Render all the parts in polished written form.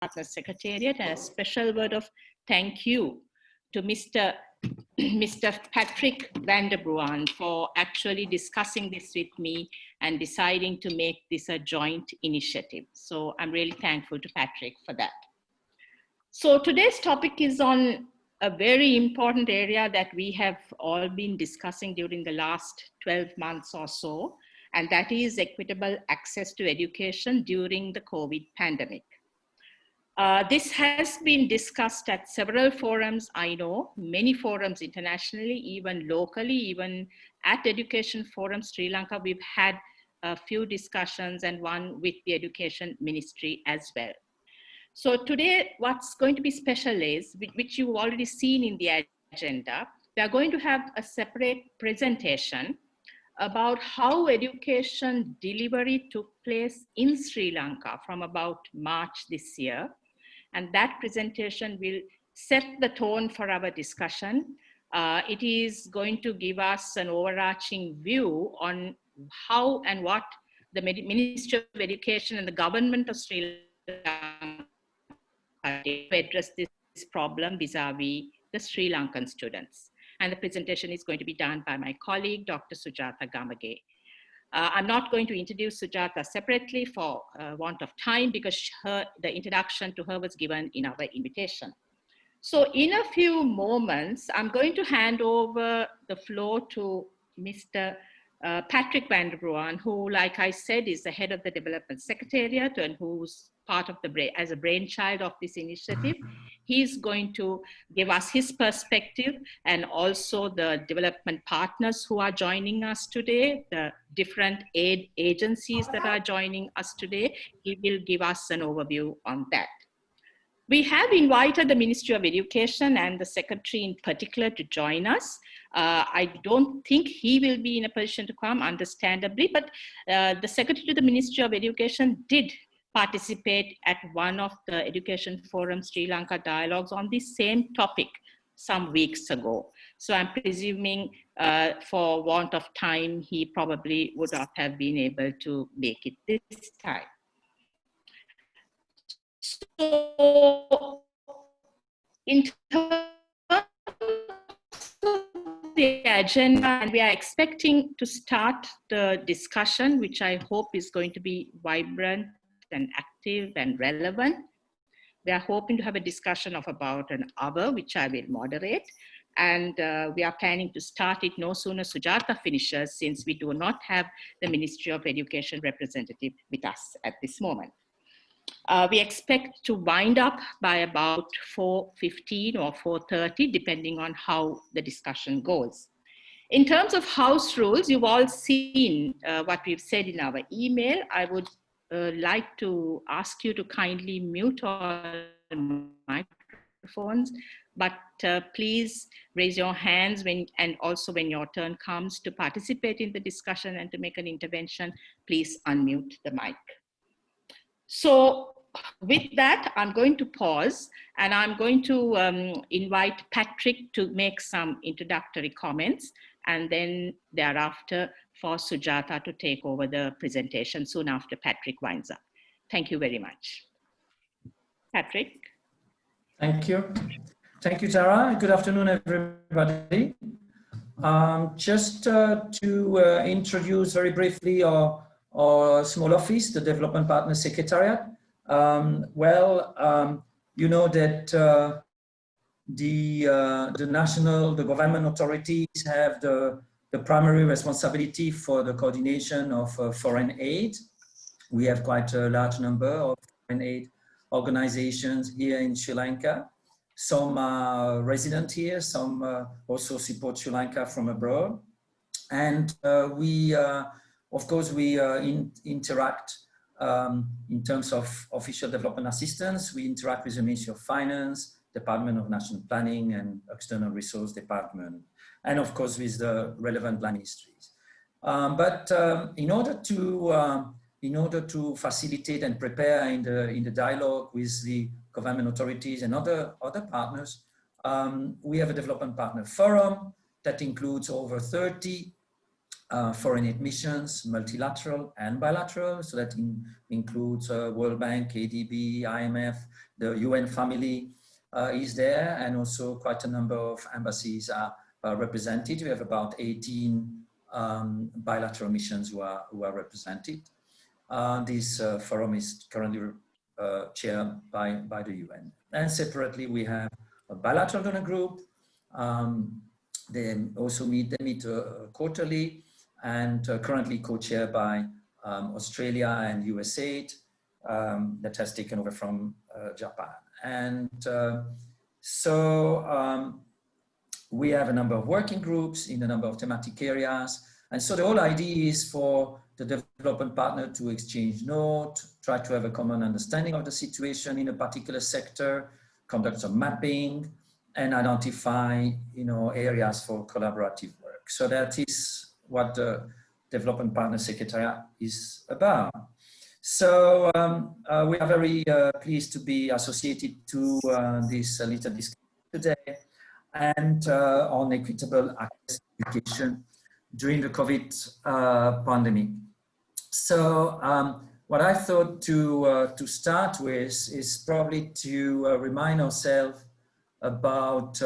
Partner Secretariat, and a special word of thank you to Mr. Patrick van der Bruin for actually discussing this with me and deciding to make this a joint initiative. So I'm really thankful to Patrick for that. So today's topic is on a very important area that we have all been discussing during the last 12 months or so, and that is equitable access to education during the COVID pandemic. This has been discussed at several forums, I know, many forums internationally, even locally, even at Education Forum Sri Lanka, we've had a few discussions and one with the Education Ministry as well. So today, what's going to be special is, which you've already seen in the agenda, we are going to have a separate presentation about how education delivery took place in Sri Lanka from about March this year. And that presentation will set the tone for our discussion. It is going to give us an overarching view on how and what the Ministry of Education and the government of Sri Lanka to address this problem vis-a-vis the Sri Lankan students. And the presentation is going to be done by my colleague, Dr. Sujatha Gamage. I'm not going to introduce Sujatha separately for want of time because the introduction to her was given in our invitation. So in a few moments, I'm going to hand over the floor to Mr. Patrick van der Bruin, who, like I said, is the head of the Development Secretariat and who's part of as a brainchild of this initiative. He's going to give us his perspective and also the development partners who are joining us today, the different aid agencies that are joining us today. He will give us an overview on that. We have invited the Ministry of Education and the Secretary in particular to join us. I don't think he will be in a position to come, understandably, but the Secretary to the Ministry of Education did participate at one of the Education Forum Sri Lanka dialogues on this same topic some weeks ago. So I'm presuming for want of time, he probably would not have been able to make it this time. So in terms of the agenda, and we are expecting to start the discussion, which I hope is going to be vibrant and active and relevant. We are hoping to have a discussion of about an hour, which I will moderate. And we are planning to start it no sooner Sujatha finishes, since we do not have the Ministry of Education representative with us at this moment. We expect to wind up by about 4:15 or 4:30, depending on how the discussion goes. In terms of house rules, you've all seen what we've said in our email. I would like to ask you to kindly mute all microphones, but please raise your hands and also when your turn comes to participate in the discussion and to make an intervention, please unmute the mic. So with that, I'm going to pause and I'm going to invite Patrick to make some introductory comments, and then thereafter for Sujatha to take over the presentation soon after Patrick winds up. Thank you very much. Patrick. Thank you. Thank you, Tara. Good afternoon, everybody. Just to introduce very briefly our small office, the Development Partner Secretariat. You know that the government authorities have the primary responsibility for the coordination of foreign aid. We have quite a large number of foreign aid organizations here in Sri Lanka. Some are resident here, some also support Sri Lanka from abroad. And of course, we interact in terms of official development assistance. We interact with the Ministry of Finance, Department of National Planning and External Resource Department, and of course with the relevant ministries. But in order to facilitate and prepare in the dialogue with the government authorities and other partners, we have a development partner forum that includes over 30 foreign aid missions, multilateral and bilateral, so that includes World Bank, ADB, IMF, the UN family is there, and also quite a number of embassies are represented. We have about 18 bilateral missions who are represented. This forum is currently chaired by the UN. And separately, we have a bilateral donor group. They also meet quarterly, and currently co-chaired by Australia and USAID, that has taken over from Japan. And we have a number of working groups in a number of thematic areas. And so the whole idea is for the development partner to exchange notes, try to have a common understanding of the situation in a particular sector, conduct some mapping, and identify, areas for collaborative work. So that is what the Development Partner Secretariat is about. So we are very pleased to be associated to this little discussion today, and on equitable access to education during the COVID pandemic. So what I thought to start with is probably to remind ourselves about,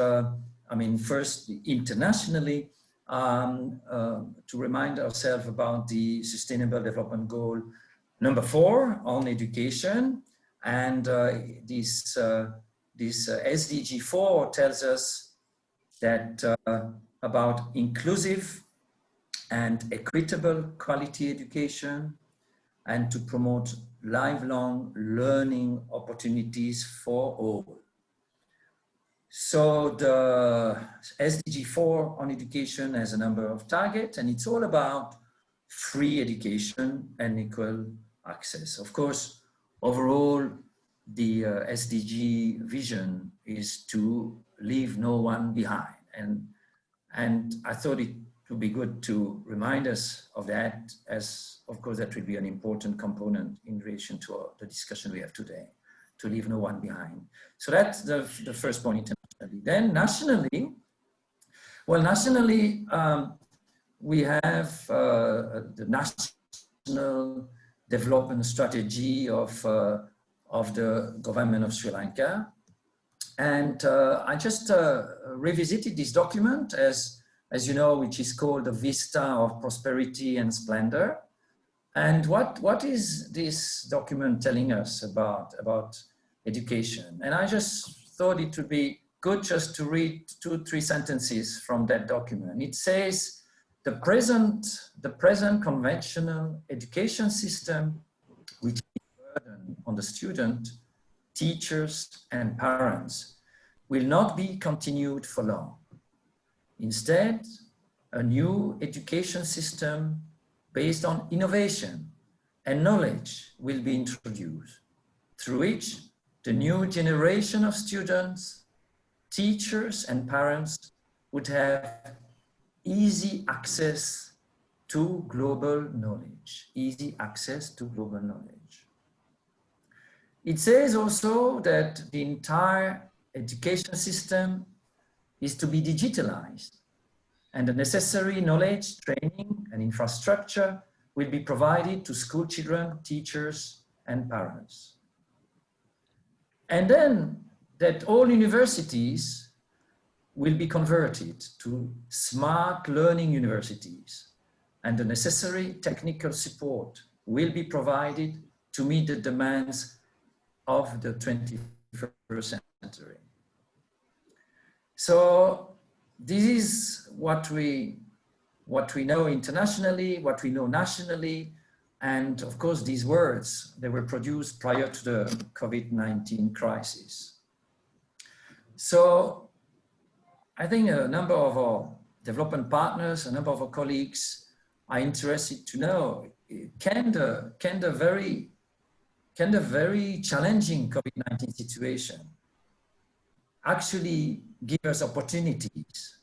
first internationally, to remind ourselves about the Sustainable Development Goal number 4 on education. And this SDG 4 tells us that about inclusive and equitable quality education, and to promote lifelong learning opportunities for all. So the SDG 4 on education has a number of targets, and it's all about free education and equal access. Of course, overall, the SDG vision is to leave no one behind. And I thought it would be good to remind us of that, as of course that will be an important component in relation to the discussion we have today, to leave no one behind. So that's the first point internationally. Then nationally, well, nationally, we have the National Development Strategy of the government of Sri Lanka. And I just revisited this document, as you know, which is called the Vista of Prosperity and Splendor. And what is this document telling us about education? And I just thought it would be good just to read 2-3 sentences from that document. It says, the present conventional education system, which is a burden on the student, teachers, and parents, will not be continued for long. Instead, a new education system based on innovation and knowledge will be introduced, through which the new generation of students, teachers, and parents would have easy access to global knowledge. Easy access to global knowledge. It says also that the entire education system is to be digitalized, and the necessary knowledge, training, and infrastructure will be provided to school children, teachers, and parents. And then that all universities will be converted to smart learning universities, and the necessary technical support will be provided to meet the demands of the 21st century. So this is what we know internationally, what we know nationally, and of course these words, they were produced prior to the COVID-19 crisis. So I think a number of our development partners, a number of our colleagues are interested to know, can the very challenging COVID-19 situation actually give us opportunities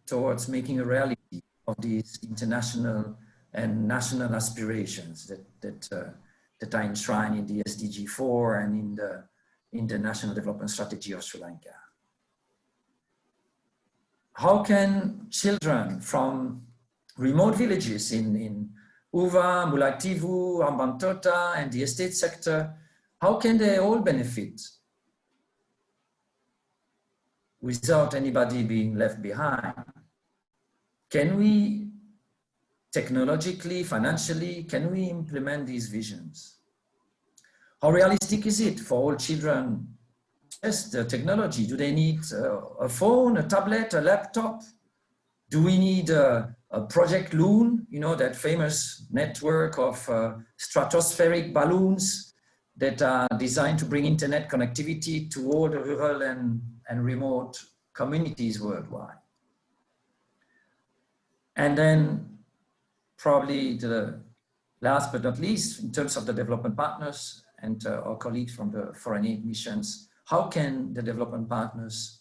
towards making a reality of these international and national aspirations that are enshrined in the SDG 4 and in the National Development Strategy of Sri Lanka. How can children from remote villages in Uva, Mulativu, Ambantota, and the estate sector, how can they all benefit without anybody being left behind? Can we technologically, financially, can we implement these visions? How realistic is it for all children? Yes, the technology. Do they need a phone, a tablet, a laptop? Do we need a Project Loon, you know, that famous network of stratospheric balloons that are designed to bring internet connectivity to all the rural and remote communities worldwide? And then probably the last but not least, in terms of the development partners and our colleagues from the foreign aid missions, how can the development partners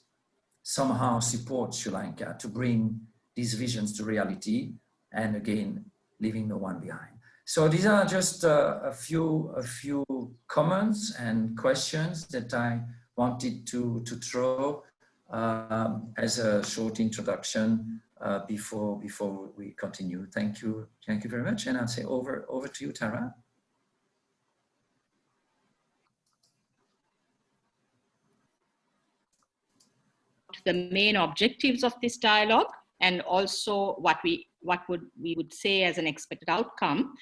somehow support Sri Lanka to bring these visions to reality, and again, leaving no one behind? So these are just a few comments and questions that I wanted to throw as a short introduction before we continue. Thank you very much, and I'll say over to you, Tara. The main objectives of this dialogue, and also what we would say as an expected outcome,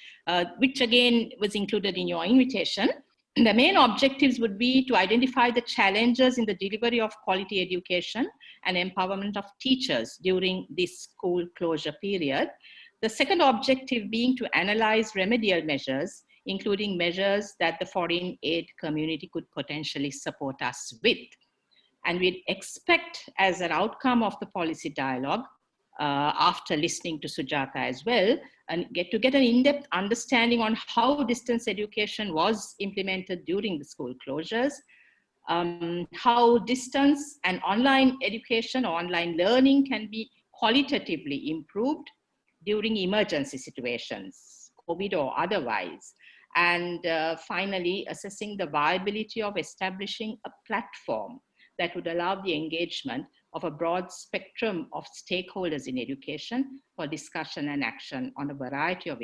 which again was included in your invitation. The main objectives would be to identify the challenges in the delivery of quality education and empowerment of teachers during this school closure period. The second objective being to analyze remedial measures, including measures that the foreign aid community could potentially support us with. And we expect as an outcome of the policy dialogue, after listening to Sujatha as well, and get an in-depth understanding on how distance education was implemented during the school closures, how distance and online education or online learning can be qualitatively improved during emergency situations, COVID or otherwise. And finally, assessing the viability of establishing a platform that would allow the engagement of a broad spectrum of stakeholders in education for discussion and action on a variety of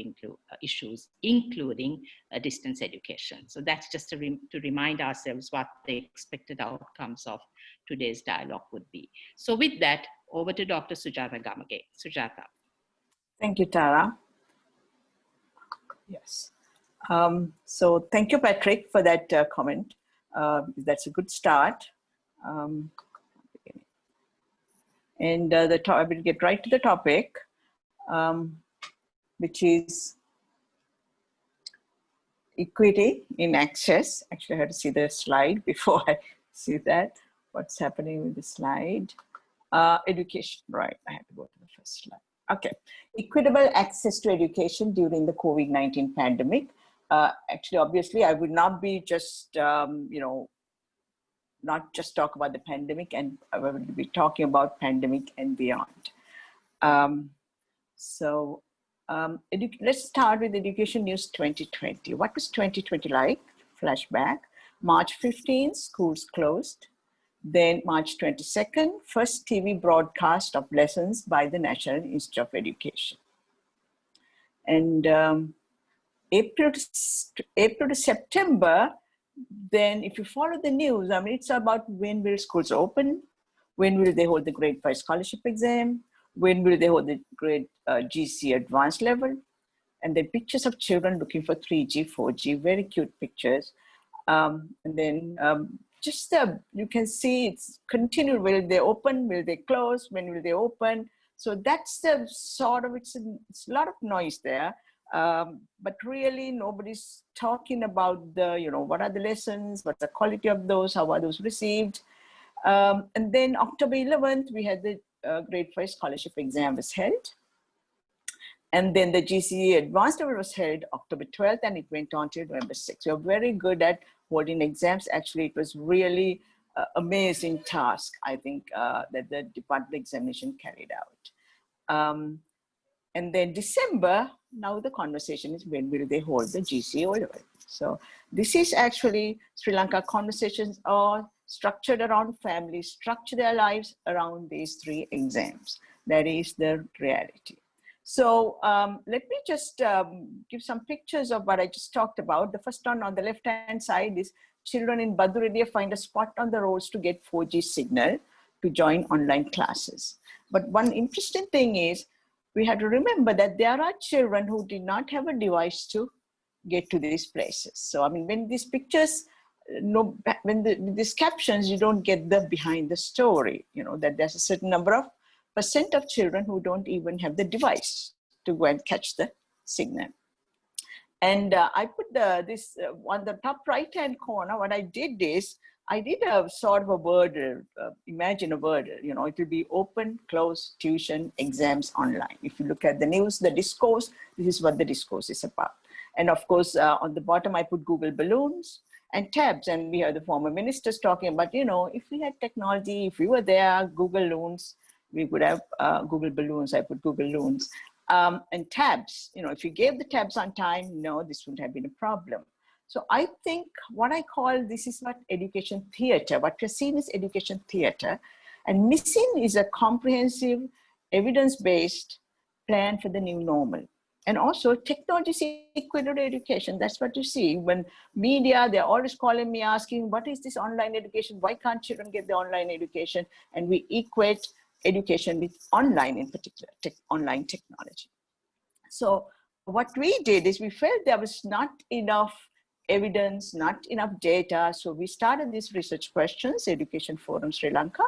issues, including distance education. So that's just to remind ourselves what the expected outcomes of today's dialogue would be. So with that, over to Dr. Sujatha Gamage. Sujatha. Thank you, Tara. Yes. So thank you, Patrick, for that comment. That's a good start. And I will get right to the topic, which is equity in access. Actually, I had to see the slide before I see that. What's happening with the slide? Education, right. I have to go to the first slide. Okay. Equitable access to education during the COVID-19 pandemic. Actually, obviously, I would not be just, not just talk about the pandemic, and I will be talking about pandemic and beyond. Let's start with Education News 2020. What was 2020 like? Flashback. March 15, schools closed. Then March 22nd, first TV broadcast of lessons by the National Institute of Education. And April to September, then if you follow the news, I mean, it's about when will schools open, when will they hold the grade 5 scholarship exam, when will they hold the grade GC advanced level, and then pictures of children looking for 3G, 4G, very cute pictures. And then you can see it's continued. Will they open? Will they close? When will they open? So that's the sort of, it's a lot of noise there. But really nobody's talking about what are the lessons, what's the quality of those, how are those received. And then October 11th, we had the grade 5 scholarship exam was held. And then the GCE advanced level was held October 12th, and it went on till November 6th. We are very good at holding exams. Actually, it was really amazing task, I think, that the Department of Examination carried out. And then December, now the conversation is when will they hold the GCE O-level. So this is actually Sri Lanka conversations are structured around families, structure their lives around these 3 exams. That is the reality. So let me just give some pictures of what I just talked about. The first one on the left-hand side is children in Badur area find a spot on the roads to get 4G signal to join online classes. But one interesting thing is we have to remember that there are children who did not have a device to get to these places. So, I mean, when these pictures, these captions, you don't get the behind the story, you know, that there's a certain number of % of children who don't even have the device to go and catch the signal. And I put this on the top right-hand corner. What I did is I did a sort of a word, imagine a word, you know, it will be open, close, tuition, exams, online. If you look at the news, the discourse, this is what the discourse is about. And of course, on the bottom, I put Google balloons and tabs. And we have the former ministers talking about, you know, if we had technology, if we were there, Google loons, we would have Google balloons. I put Google loons. And tabs, you know, if you gave the tabs on time, no, this wouldn't have been a problem. So I think what I call this is what education theater, what we're seeing is education theater, and missing is a comprehensive, evidence-based plan for the new normal. And also technology is equal to education. That's what you see. When media, they're always calling me asking, what is this online education? Why can't children get the online education? And we equate education with online, in particular, online technology. So what we did is we felt there was not enough evidence, not enough data. So we started these research questions, Education Forum Sri Lanka.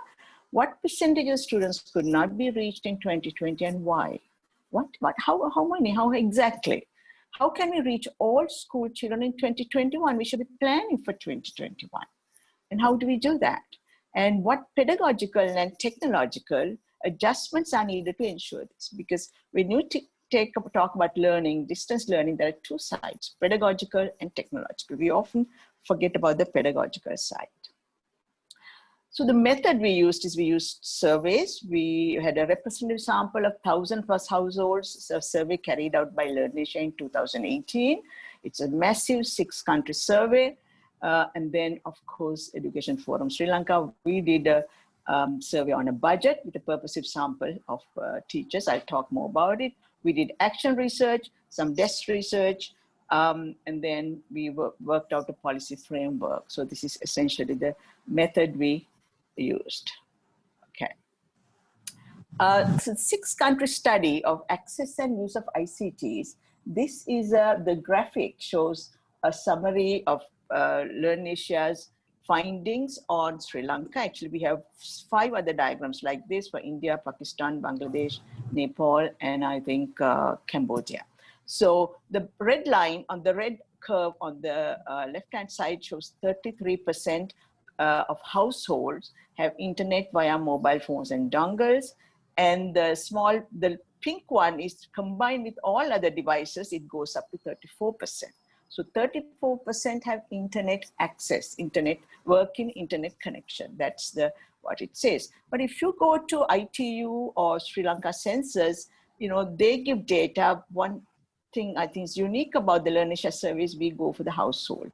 What percentage of students could not be reached in 2020 and why? How many, how exactly? How can we reach all school children in 2021? We should be planning for 2021. And how do we do that? And what pedagogical and technological adjustments are needed to ensure this? Because when you talk about learning, distance learning, there are two sides, pedagogical and technological. We often forget about the pedagogical side. So the method we used is we used surveys. We had a representative sample of 1,000+ households, a survey carried out by LearnAsia in 2018. It's a massive 6-country survey. And then, of course, Education Forum Sri Lanka, we did a survey on a budget with a purposive sample of teachers. I'll talk more about it. We did action research, some desk research, and then we worked out a policy framework. So this is essentially the method we used. Okay. So 6-country study of access and use of ICTs. This is the graphic shows a summary of LearnAsia's findings on Sri Lanka. Actually, we have 5 other diagrams like this for India, Pakistan, Bangladesh, Nepal, and I think Cambodia. So the red line on the red curve on the left-hand side shows 33% of households have internet via mobile phones and dongles. And the pink one is combined with all other devices, it goes up to 34%. So 34% have internet access, working internet connection. That's what it says. But if you go to ITU or Sri Lanka census, you know, they give data. One thing I think is unique about the LearnAsia service, we go for the household.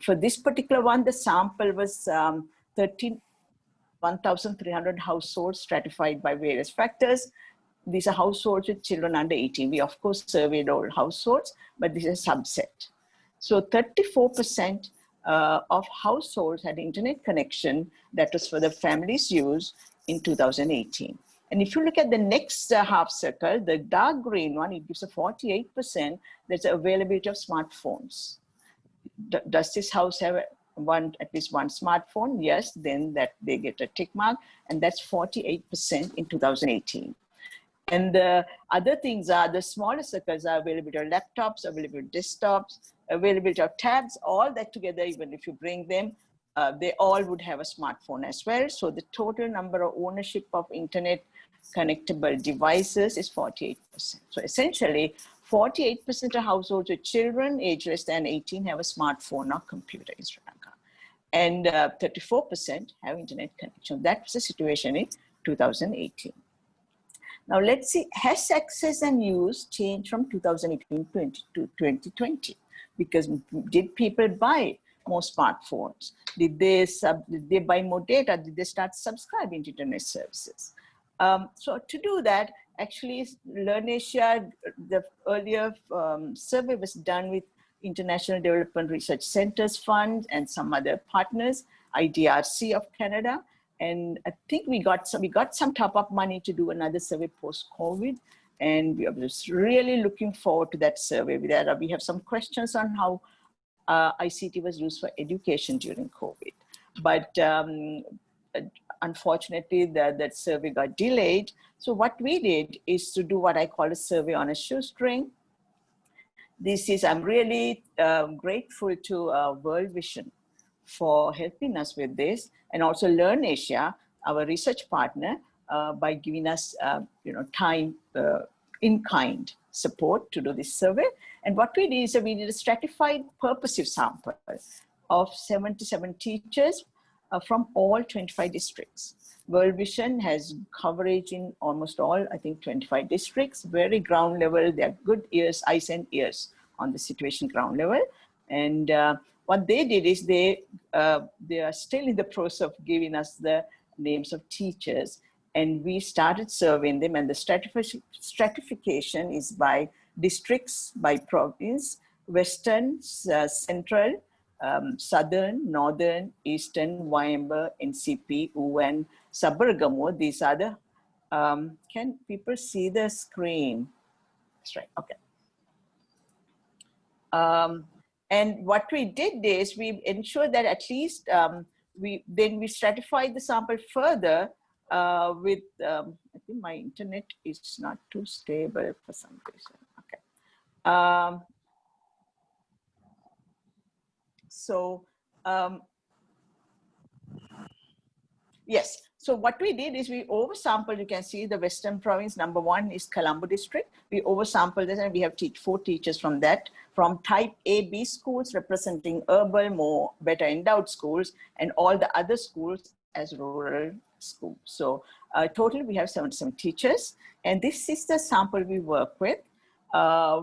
For this particular one, the sample was 1,300 households stratified by various factors. These are households with children under 18. We, of course, surveyed all households, but this is a subset. So 34% of households had internet connection that was for the family's use in 2018. And if you look at the next half circle, the dark green one, it gives a 48%. There's availability of smartphones. Does this house have at least one smartphone? Yes, then that they get a tick mark, and that's 48% in 2018. And the other things are the smaller circles are availability of laptops, availability of desktops, availability of tabs, all that together, even if you bring them, they all would have a smartphone as well. So the total number of ownership of internet connectable devices is 48%. So essentially, 48% of households with children aged less than 18 have a smartphone or computer in Sri Lanka. And 34% have internet connection. That was the situation in 2018. Now let's see, has access and use changed from 2018 to 2020? Because did people buy more smartphones? Did they buy more data? Did they start subscribing to internet services? So to do that, actually, Learn Asia, the earlier survey was done with International Development Research Centers Fund and some other partners, IDRC of Canada. And I think we got some top-up money to do another survey post-COVID. And we are just really looking forward to that survey. We have some questions on how ICT was used for education during COVID. But unfortunately, that survey got delayed. So what we did is to do what I call a survey on a shoestring. I'm really grateful to World Vision for helping us with this, and also Learn Asia, our research partner, by giving us time in kind support to do this survey. And what we did is we did a stratified purposive sample of 77 teachers from all 25 districts. World Vision has coverage in almost all, I think, 25 districts, very ground level. They have good ears, eyes and ears on the situation ground level. And what they did is they are still in the process of giving us the names of teachers. And we started surveying them, and the stratification is by districts, by province, Western, Central, Southern, Northern, Eastern, Wayamba, NCP, UN, Sabaragamo. These are the, can people see the screen? That's right, okay. And what we did is we ensured that at least we stratified the sample further with, I think my internet is not too stable for some reason, okay. Yes, so what we did is we oversampled. You can see the Western Province, number 1 is Colombo District. We oversampled this, and we have 4 teachers from that, from type A, B schools representing urban, more better endowed schools, and all the other schools as rural schools. So totally we have 77 teachers, and this is the sample we work with.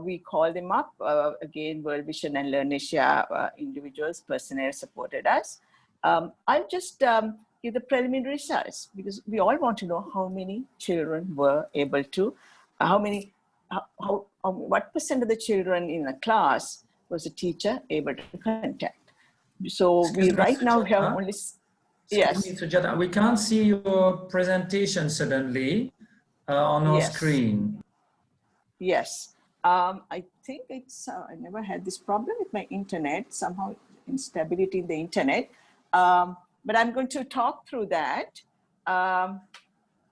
We call them up, again, World Vision and Learn Asia individuals, personnel supported us. I'll just give the preliminary results, because we all want to know how many children were able to, what percent of the children in a class was the teacher able to contact. So we right now have only, yes. Sujata, we can't see your presentation suddenly on our screen. Yes, I think it's, I never had this problem with my internet, somehow instability in the internet. But I'm going to talk through that.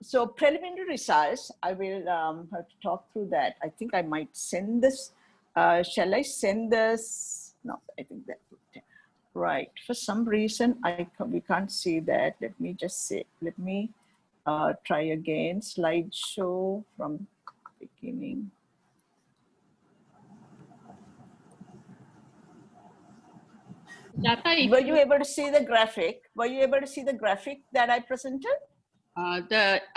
So preliminary results, I will have to talk through that. I think I might send this. Shall I send this? No, I think that. Right. For some reason, we can't see that. Let me just say, let me try again. Slideshow from beginning. Were you able to see the graphic? Were you able to see the graphic that I presented?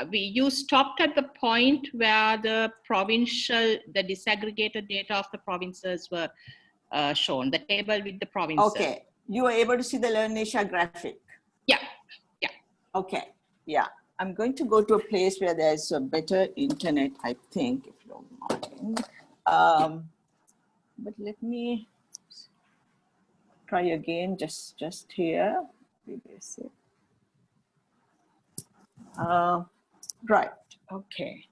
You stopped at the point where the disaggregated data of the provinces were shown, the table with the provinces. Okay, you were able to see the Learn Asia graphic? Yeah, yeah. Okay, yeah. I'm going to go to a place where there's a better internet, I think, if you don't mind. But let me try again, just here. Right, okay.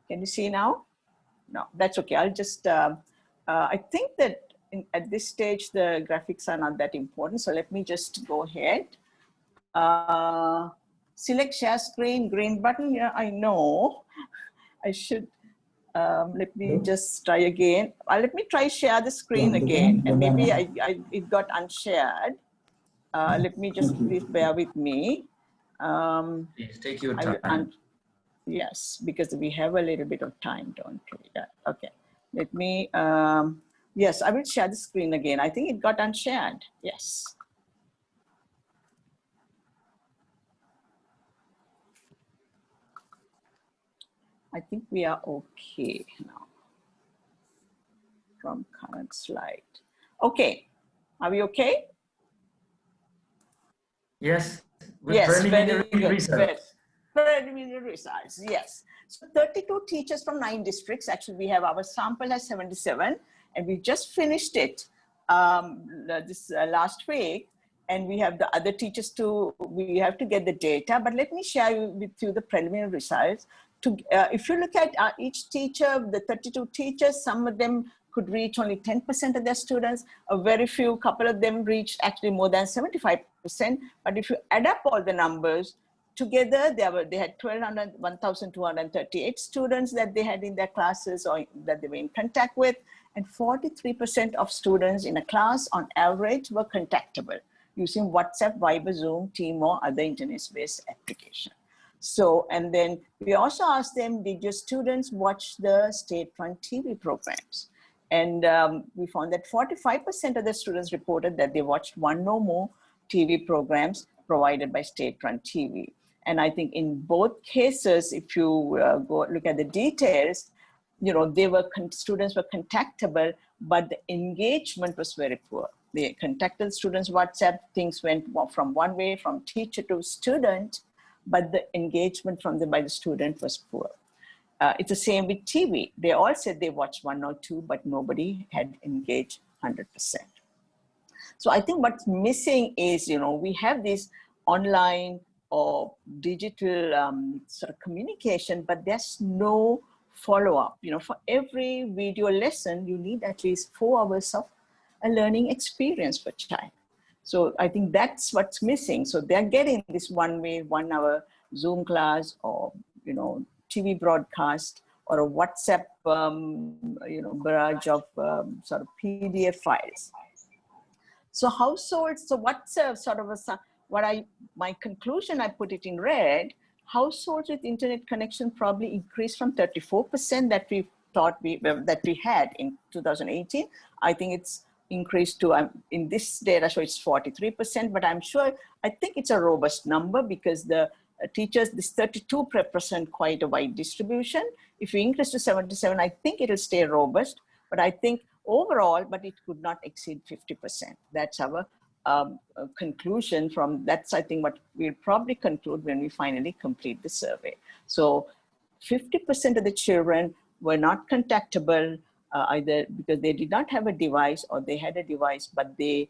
Can you see now? No, that's okay. I'll just, I think that at this stage, the graphics are not that important. So let me just go ahead. Select share screen, green button. Yeah, I know. I should, let me just try again. Let me try share the screen again. And maybe it got unshared. Let me just, please bear with me. Please take your time. Yes, because we have a little bit of time, don't we? Yeah, okay. Let me, yes, I will share the screen again. I think it got unshared. Yes. I think we are okay now from current slide. Okay, are we okay? Yes. Yes, very good. preliminary results, yes. So 32 teachers from 9 districts. Actually, we have our sample has 77, and we just finished it this last week. And we have the other teachers too. We have to get the data, but let me share with you the preliminary results. If you look at each teacher, the 32 teachers, some of them could reach only 10% of their students. A very few, couple of them reached actually more than 75%. But if you add up all the numbers, together, they had 1,238 students that they had in their classes or that they were in contact with, and 43% of students in a class on average were contactable using WhatsApp, Viber, Zoom, Team, or other internet-based application. So, and then we also asked them, did your students watch the state-run TV programs? And we found that 45% of the students reported that they watched one or more TV programs provided by state-run TV. And I think in both cases, if you go look at the details, you know, students were contactable, but the engagement was very poor. They contacted students WhatsApp, things went from one way, from teacher to student, but the engagement by the student was poor. It's the same with TV. They all said they watched 1 or 2, but nobody had engaged 100%. So I think what's missing is, you know, we have this online or digital sort of communication, but there's no follow-up. You know, for every video lesson, you need at least 4 hours of a learning experience for child. So I think that's what's missing. So they're getting this 1 way, 1 hour Zoom class, or, you know, TV broadcast, or a WhatsApp, you know, barrage of sort of PDF files. So households, so what's a sort of my conclusion, I put it in red, households with internet connection probably increased from 34% that we thought that we had in 2018. I think it's increased to, in this data show it's 43%, but I'm sure, I think it's a robust number because the teachers, this 32 represent quite a wide distribution. If we increase to 77, I think it'll stay robust, but I think overall, but it could not exceed 50%. That's our conclusion from, that's I think what we'll probably conclude when we finally complete the survey. So 50% of the children were not contactable either because they did not have a device, or they had a device, but the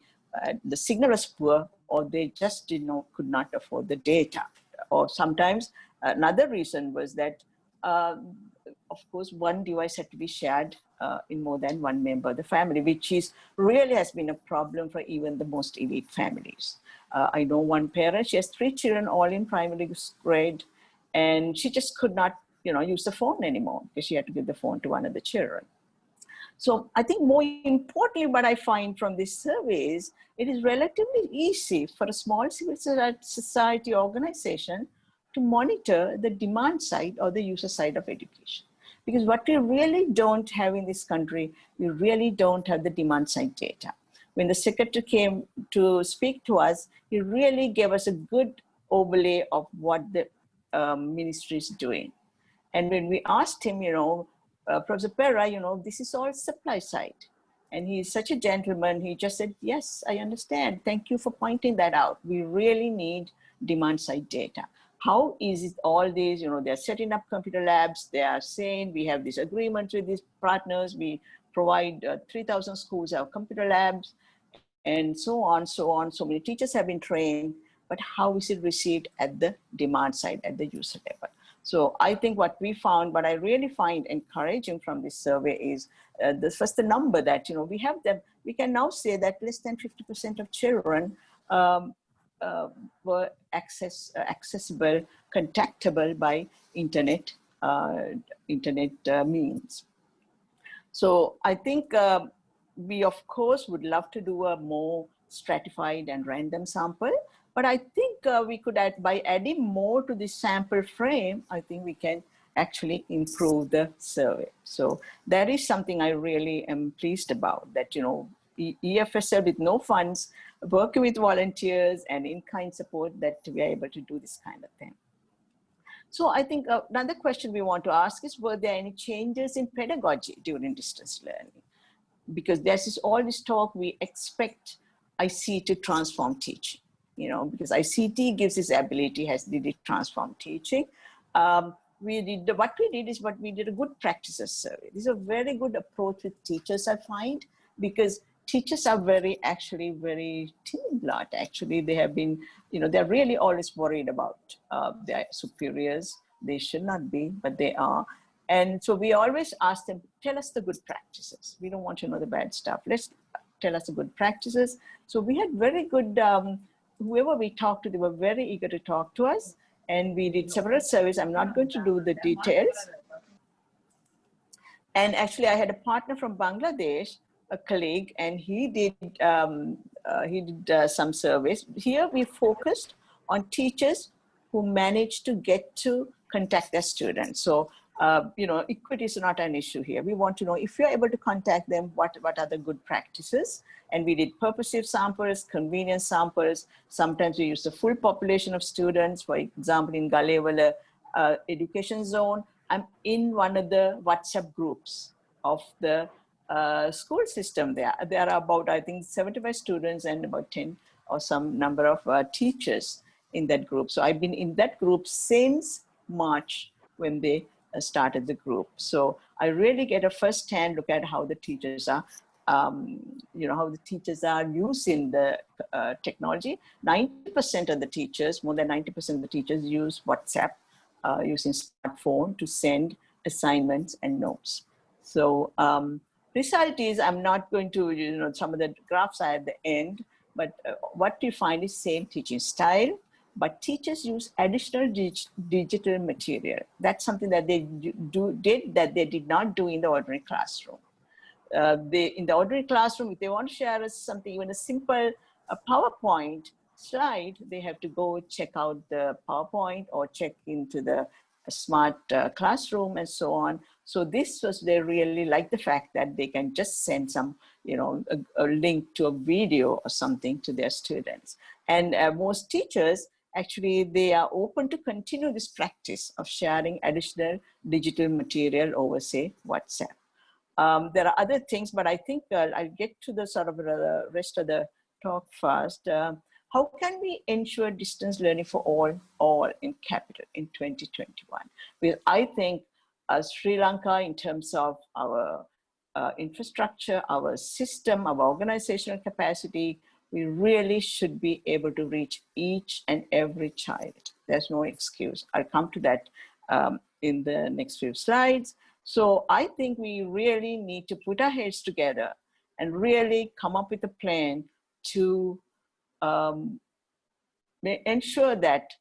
signal was poor, or they just could not afford the data. Or sometimes another reason was that, of course, one device had to be shared in more than one member of the family, which really has been a problem for even the most elite families. I know one parent, she has 3 children all in primary grade, and she just could not use the phone anymore because she had to give the phone to one of the children. So I think more importantly, what I find from this survey is it is relatively easy for a small civil society organization to monitor the demand side or the user side of education. Because what we really don't have in this country, we really don't have the demand side data. When the secretary came to speak to us, he really gave us a good overlay of what the ministry is doing. And when we asked him, Professor Pera, this is all supply side. And he's such a gentleman. He just said, yes, I understand. Thank you for pointing that out. We really need demand side data. How is it all these, they're setting up computer labs. They are saying we have this agreement with these partners. We provide 3,000 schools have computer labs and so on, so on. So many teachers have been trained, but how is it received at the demand side, at the user level? So I think what we found, what I really find encouraging from this survey is the number that, we have them, we can now say that less than 50% of children were accessible, contactable by internet means. So I think we of course would love to do a more stratified and random sample, but I think we could add, by adding more to this sample frame, I think we can actually improve the survey. So that is something I really am pleased about, that, EFSL with no funds, working with volunteers and in-kind support, that we are able to do this kind of thing. So I think another question we want to ask is, were there any changes in pedagogy during distance learning? Because there's all this talk, we expect IC to transform teaching. you know, because ICT gives this ability, has did it transform teaching. We did a good practices survey. This is a very good approach with teachers, I find, because teachers are actually very timid lot. Actually, they have been, you know, they're really always worried about their superiors. They should not be, but they are. And so we always ask them, tell us the good practices. We don't want to know the bad stuff. Let's tell us the good practices. So we had very good, whoever we talked to, they were very eager to talk to us. And we did several surveys. I'm not going to do the details. And actually, I had a partner from Bangladesh, a colleague, and he did some surveys. Here we focused on teachers who managed to get to contact their students. So, you know, equity is not an issue here. We want to know if you're able to contact them, what are the good practices? And we did purposive samples, convenience samples. Sometimes we use the full population of students. For example, in Galewala education zone, I'm in one of the WhatsApp groups of the school system there. There are about, I think, 75 students and about 10 or some number of teachers in that group. So I've been in that group since March when they started the group. So I really get a first-hand look at how the teachers are, you know, how the teachers are using the technology. 90% of the teachers, more than 90% of the teachers use WhatsApp, using smartphone to send assignments and notes. So result is, I'm not going to, you know, some of the graphs are at the end, but what you find is same teaching style, but teachers use additional digital material. That's something that they did not do in the ordinary classroom. In the ordinary classroom, if they want to share us something, even a simple PowerPoint slide, they have to go check out the PowerPoint or check into the smart classroom and so on. So this was, they really like the fact that they can just send some, you know, a link to a video or something to their students. And most teachers, actually, they are open to continue this practice of sharing additional digital material over, say, WhatsApp. There are other things, but I think I'll get to the sort of rest of the talk first. How can we ensure distance learning for all in capital in 2021? Well, I think Sri Lanka, in terms of our infrastructure, our system, our organizational capacity, we really should be able to reach each and every child. There's no excuse. I'll come to that in the next few slides. So I think we really need to put our heads together and really come up with a plan to ensure that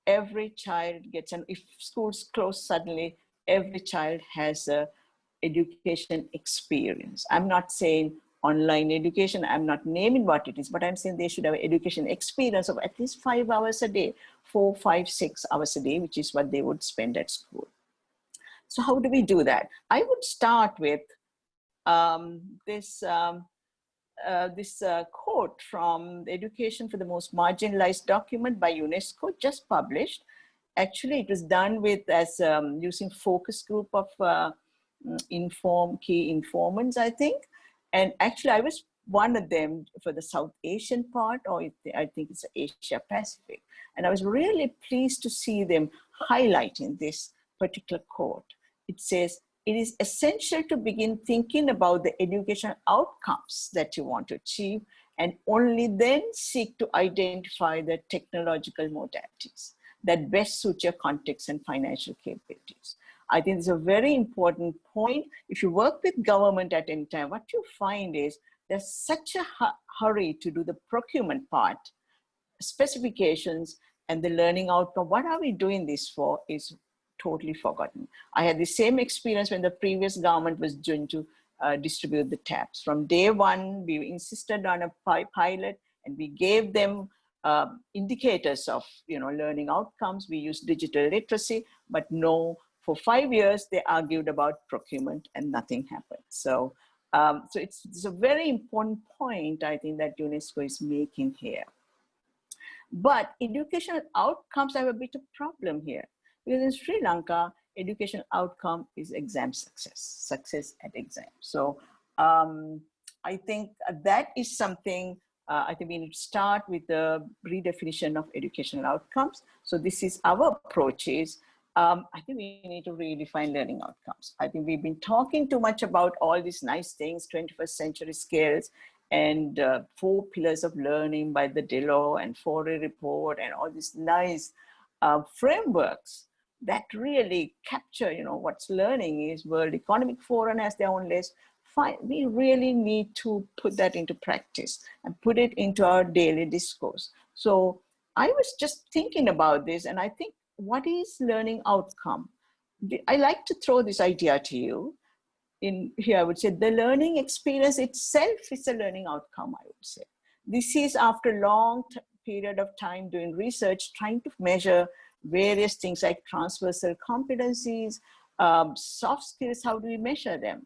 every child gets, and if schools close suddenly, every child has a education experience. I'm not saying online education, I'm not naming what it is, but I'm saying they should have an education experience of at least 5 hours a day, 4, 5, 6 hours a day, which is what they would spend at school. So how do we do that? I would start with this quote from the Education for the Most Marginalized document by UNESCO, just published. Actually, it was done with using focus group of key informants, I think. And actually, I was one of them for the South Asian part, or I think it's Asia Pacific. And I was really pleased to see them highlighting this particular quote. It says, it is essential to begin thinking about the educational outcomes that you want to achieve, and only then seek to identify the technological modalities that best suit your context and financial capabilities. I think it's a very important point. If you work with government at any time, what you find is there's such a hurry to do the procurement part, specifications, and the learning outcome. What are we doing this for is totally forgotten. I had the same experience when the previous government was going to distribute the tabs. From day one, we insisted on a pilot, and we gave them indicators of, you know, learning outcomes. We used digital literacy, but no, for 5 years, they argued about procurement and nothing happened. So, so it's a very important point, I think, that UNESCO is making here. But educational outcomes have a bit of problem here. Because in Sri Lanka, educational outcome is exam success at exam. So I think that is something I think we need to start with the redefinition of educational outcomes. So this is our approach is, I think we need to redefine learning outcomes. I think we've been talking too much about all these nice things, 21st century skills, and 4 pillars of learning by the Dello and Foray report, and all these nice frameworks that really capture, what's learning is. World Economic Forum has their own list. We really need to put that into practice and put it into our daily discourse. So I was just thinking about this, and I think, what is learning outcome? I like to throw this idea to you. In here, I would say the learning experience itself is a learning outcome, I would say. This is after a long period of time doing research, trying to measure various things like transversal competencies, soft skills, how do we measure them?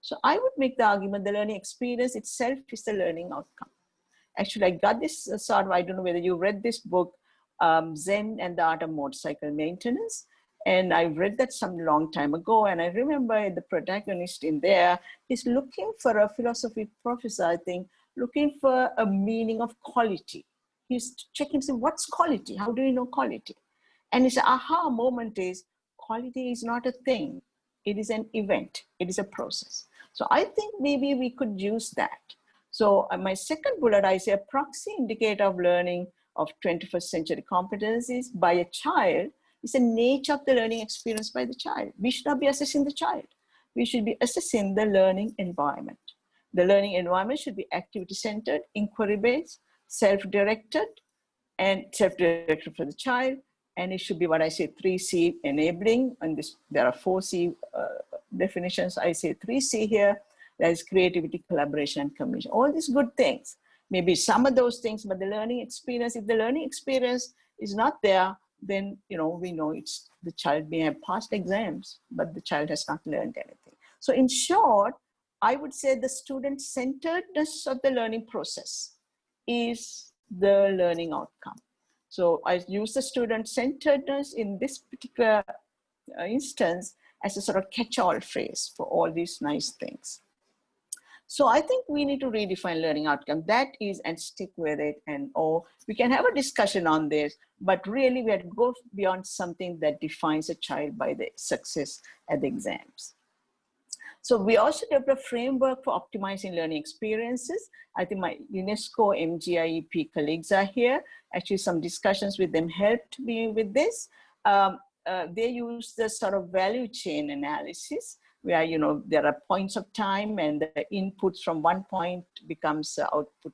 So I would make the argument the learning experience itself is the learning outcome. Actually, I got this sort of, I don't know whether you read this book, Zen and the Art of Motorcycle Maintenance. And I read that some long time ago. And I remember the protagonist in there is looking for a philosophy professor, I think, looking for a meaning of quality. He's checking, saying, what's quality? How do you know quality? And his aha moment is, quality is not a thing. It is an event. It is a process. So I think maybe we could use that. So my second bullet, I say a proxy indicator of learning of 21st century competencies by a child is the nature of the learning experience by the child. We should not be assessing the child. We should be assessing the learning environment. The learning environment should be activity-centered, inquiry-based, self-directed, and self-directed for the child. And it should be what I say 3C enabling. And this, there are 4C definitions. I say 3C here. There is creativity, collaboration, and communication. All these good things. Maybe some of those things, but the learning experience, if the learning experience is not there, then we know it's the child may have passed exams, but the child has not learned anything. So in short, I would say the student-centeredness of the learning process is the learning outcome. So I use the student-centeredness in this particular instance as a sort of catch-all phrase for all these nice things. So I think we need to redefine learning outcome. That is, and stick with it. And we can have a discussion on this, but really we have to go beyond something that defines a child by the success at the exams. So we also developed a framework for optimizing learning experiences. I think my UNESCO MGIEP colleagues are here. Actually, some discussions with them helped me with this. They use the sort of value chain analysis, where there are points of time, and the inputs from one point becomes output.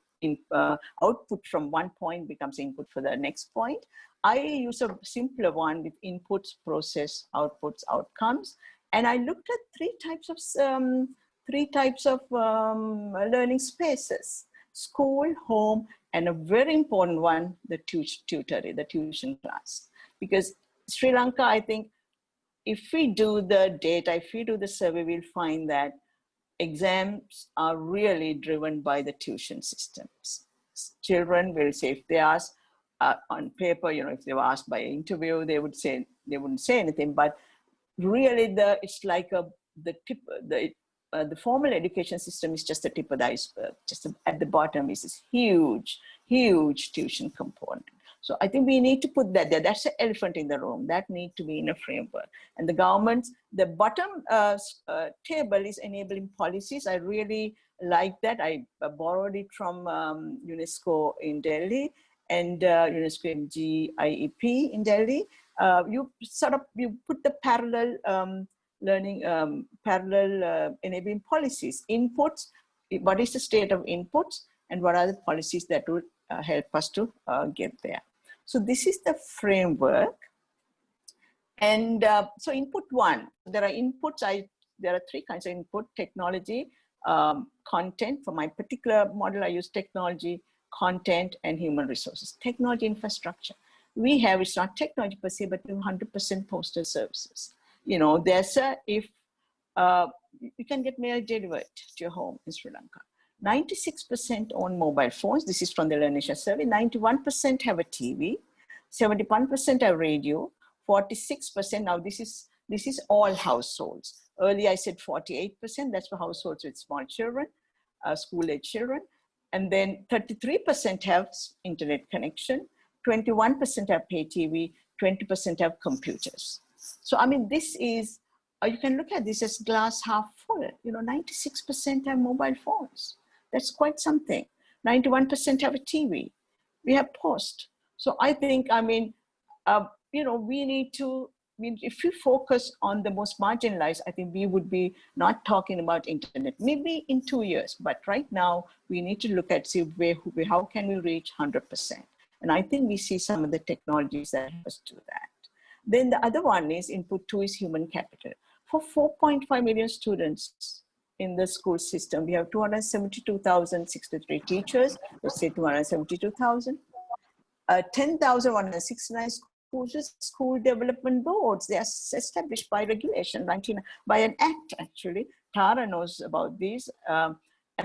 Output from one point becomes input for the next point. I use a simpler one with inputs, process, outputs, outcomes, and I looked at three types of learning spaces: school, home, and a very important one, the tutoring, the tuition class. Because Sri Lanka, I think, if we do the data, if we do the survey, we'll find that exams are really driven by the tuition systems. Children will say, if they ask on paper, if they were asked by an interview, they wouldn't say anything. But really, it's like the formal education system is just the tip of the iceberg. Just at the bottom is this huge, huge tuition component. So I think we need to put that there. That's the elephant in the room. That needs to be in a framework. And the government's, the bottom table is enabling policies. I really like that. I borrowed it from UNESCO in Delhi and UNESCO MGIEP in Delhi. You put the parallel learning, parallel enabling policies, inputs. What is the state of inputs, and what are the policies that would help us to get there? So this is the framework. And so input one, there are inputs. There are three kinds of input: technology, content. For my particular model, I use technology, content, and human resources. Technology infrastructure. We have, it's not technology per se, but 100% postal services. There's if you can get mail delivered to your home in Sri Lanka. 96% own mobile phones. This is from the Learnisha survey. 91% have a TV. 71% have radio. 46%. Now this is all households. Earlier I said 48%. That's for households with small children, school-age children. And then 33% have internet connection, 21% have pay TV, 20% have computers. So, I mean, this is, you can look at this as glass half full. 96% have mobile phones. That's quite something. 91% have a TV. We have post. So I think, I mean, we need to, if we focus on the most marginalized, I think we would be not talking about internet, maybe in 2 years, but right now we need to look at, see how can we reach 100%. And I think we see some of the technologies that help us do that. Then the other one is input 2 is human capital. For 4.5 million students in the school system, we have 272,063 teachers, let's say 272,000. 10,169 school development boards. They are established by regulation, by an act actually. Tara knows about these. And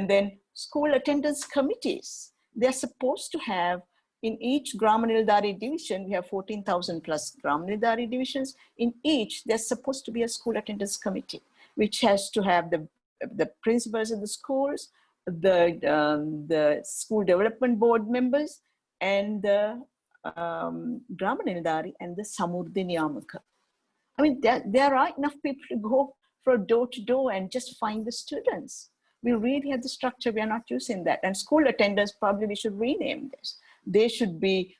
then school attendance committees. They're supposed to have, in each Gram Nildarri division, we have 14,000 plus Gram Nildarri divisions. In each, there's supposed to be a school attendance committee, which has to have the principals of the schools, the school development board members, and the Gram Nildarri and the Samurdhi Niyamaka. I mean, there are enough people to go from door to door and just find the students. We really have the structure, we are not using that. And school attendance, probably we should rename this. They should be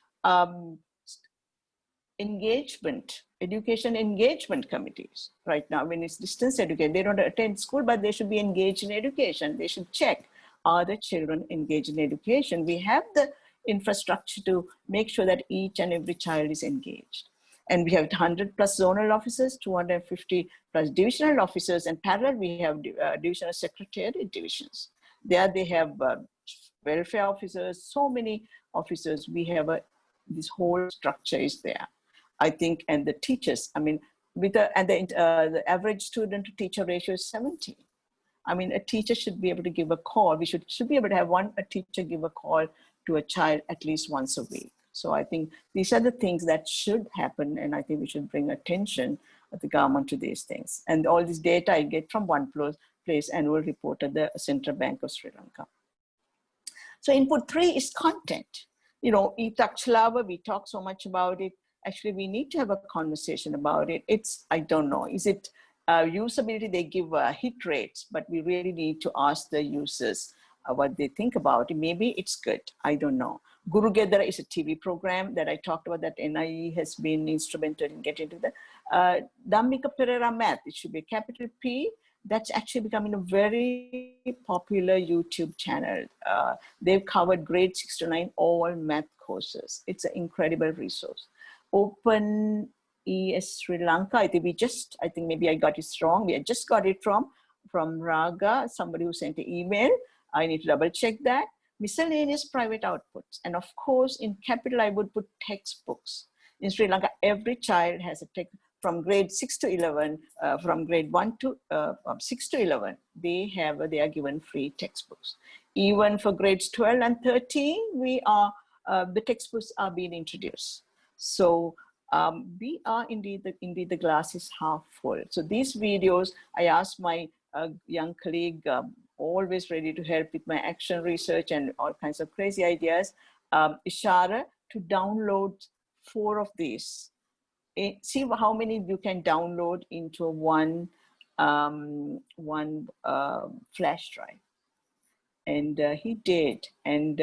education engagement committees. Right now, when it's distance education, they don't attend school, but they should be engaged in education. They should check, are the children engaged in education? We have the infrastructure to make sure that each and every child is engaged. And we have 100 plus zonal officers, 250 plus divisional officers, and parallel we have divisional secretariat divisions. There they have welfare officers, so many officers. We have this whole structure is there, I think, and the teachers. I mean, the average student to teacher ratio is 70. I mean, a teacher should be able to give a call. We should be able to have a teacher give a call to a child at least once a week. So I think these are the things that should happen, and I think we should bring attention of the government to these things. And all this data I get from one place annual report at the Central Bank of Sri Lanka. So input 3 is content. E-Takchalava, we talk so much about it. Actually, we need to have a conversation about it. I don't know, is it usability? They give hit rates, but we really need to ask the users what they think about it. Maybe it's good, I don't know. Guru Gedara is a TV program that I talked about that NIE has been instrumental in getting to the Dhammika Pereira Math, it should be capital P. That's actually becoming a very popular YouTube channel. They've covered grade 6 to 9, all math courses. It's an incredible resource. Open ES Sri Lanka, I think maybe I got it wrong. We had just got it from Raga, somebody who sent an email. I need to double check that. Miscellaneous private outputs. And of course, in capital, I would put textbooks. In Sri Lanka, every child has a text from grade 6 to 11, from grade 6 to 11, they are given free textbooks. Even for grades 12 and 13, the textbooks are being introduced. So we are indeed the glass is half full. So these videos, I asked my young colleague, always ready to help with my action research and all kinds of crazy ideas, Ishara, to download 4 of these. See how many you can download into one flash drive. And he did. And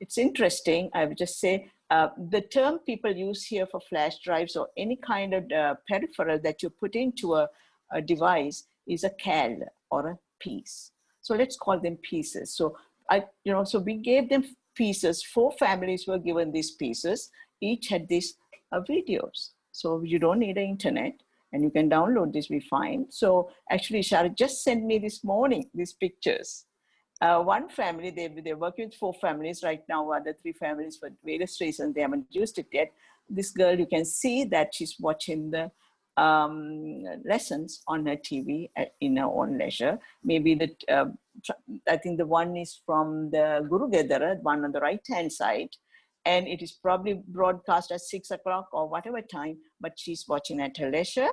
it's interesting, I would just say, the term people use here for flash drives or any kind of peripheral that you put into a device is a CAL or a piece. So let's call them pieces. So so we gave them pieces. 4 families were given these pieces. Each had these videos. So you don't need the internet and you can download this, we find. So actually, Shara just sent me this morning, these pictures. One family, they're working with 4 families right now, other 3 families for various reasons, they haven't used it yet. This girl, you can see that she's watching the lessons on her TV in her own leisure. Maybe I think the one is from the Guru Gedara, one on the right-hand side, and it is probably broadcast at 6 o'clock or whatever time, but she's watching at her leisure.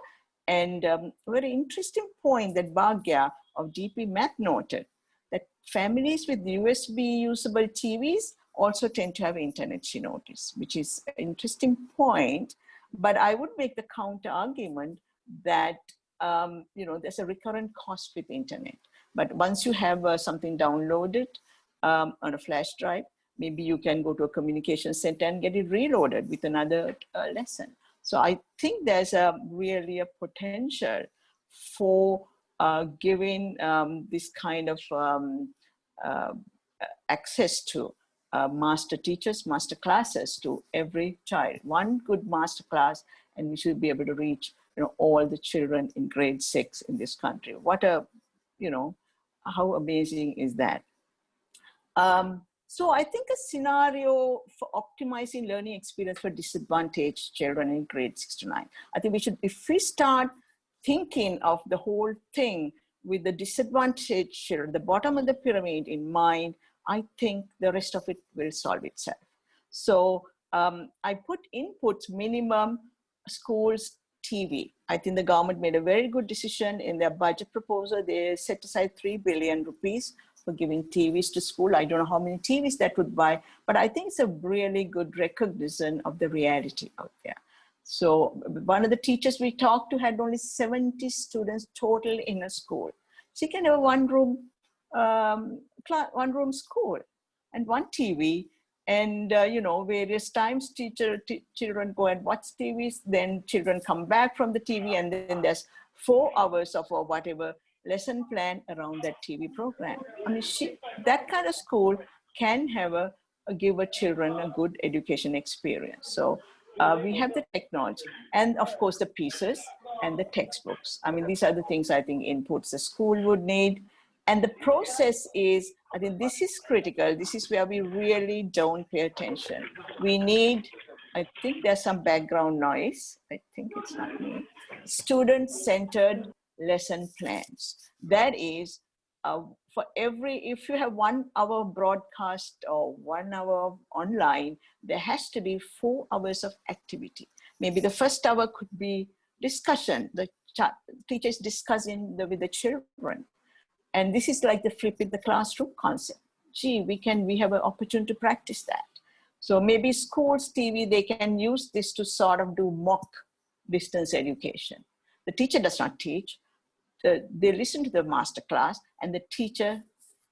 And very interesting point that Bhagya of DP Math noted, that families with USB usable TVs also tend to have internet, she noticed, which is an interesting point. But I would make the counter argument that, there's a recurrent cost with internet. But once you have something downloaded on a flash drive, maybe you can go to a communication center and get it reloaded with another lesson. So I think there's really a potential for giving this kind of access to master teachers, master classes to every child. One good master class, and we should be able to reach all the children in grade 6 in this country. What a, how amazing is that? So I think a scenario for optimizing learning experience for disadvantaged children in grade 6 to 9. I think we should, if we start thinking of the whole thing with the disadvantaged children, the bottom of the pyramid in mind, I think the rest of it will solve itself. So I put inputs minimum schools TV. I think the government made a very good decision in their budget proposal. They set aside 3 billion rupees for giving TVs to school. I don't know how many TVs that would buy, but I think it's a really good recognition of the reality out there. So one of the teachers we talked to had only 70 students total in a school. She can have a one-room school and one TV, and various times children go and watch TVs, then children come back from the TV, and then there's 4 hours of whatever lesson plan around that TV program. I mean, that kind of school can have give children a good education experience. So we have the technology, and of course the pieces and the textbooks. I mean, these are the things I think inputs the school would need. And the process is, I think this is critical. This is where we really don't pay attention. We need, I think there's some background noise. I think it's not me. Student-centered lesson plans. That is, for if you have 1 hour broadcast or 1 hour online, there has to be 4 hours of activity. Maybe the first hour could be discussion. The teachers discussing with the children. And this is like the flip in the classroom concept. Gee, we have an opportunity to practice that. So maybe schools TV, they can use this to sort of do mock distance education. The teacher does not teach. They listen to the master class, and the teacher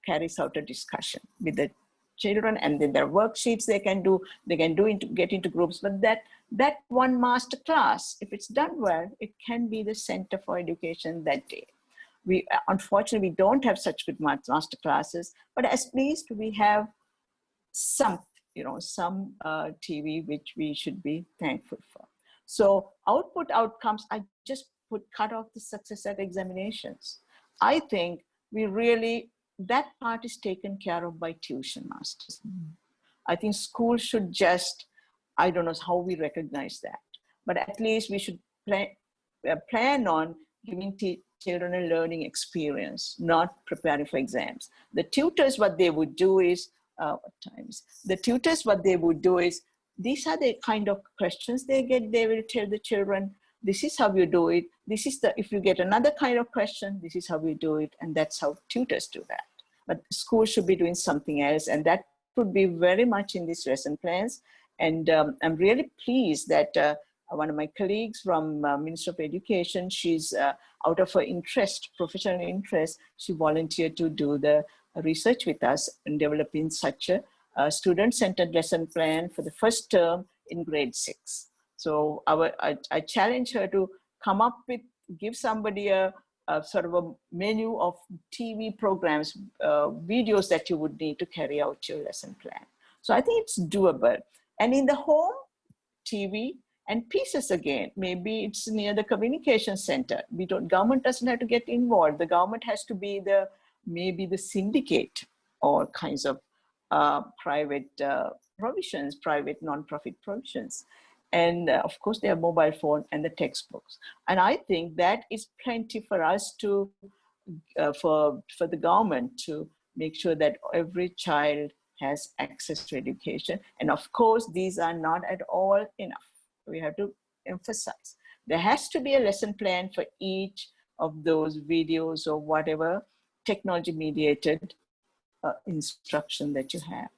carries out a discussion with the children, and then their worksheets they can get into groups. But that one master class, if it's done well, it can be the center for education that day. Unfortunately, we don't have such good master classes, but at least we have some TV, which we should be thankful for. So outcomes, I just cut off the success at examinations. I think that part is taken care of by tuition masters. I think schools should just, I don't know how we recognize that, but at least we should plan on giving children a learning experience, not preparing for exams. The tutors, what they would do is, these are the kind of questions they get. They will tell the children, this is how you do it. If you get another kind of question, this is how we do it. And that's how tutors do that. But schools should be doing something else. And that would be very much in these lesson plans. And I'm really pleased that one of my colleagues from Ministry of Education, she's out of her professional interest, she volunteered to do the research with us in developing such a student-centered lesson plan for the first term in grade 6. So I challenge her to come up with, give somebody a sort of a menu of TV programs, videos that you would need to carry out your lesson plan. So I think it's doable. And in the home, TV and pieces again, maybe it's near the communication center. Government doesn't have to get involved. The government has to be maybe the syndicate or kinds of private provisions, private non-profit provisions. And of course, they have mobile phone and the textbooks. And I think that is plenty for us to, for the government to make sure that every child has access to education. And of course, these are not at all enough. We have to emphasize. There has to be a lesson plan for each of those videos or whatever technology mediated instruction that you have.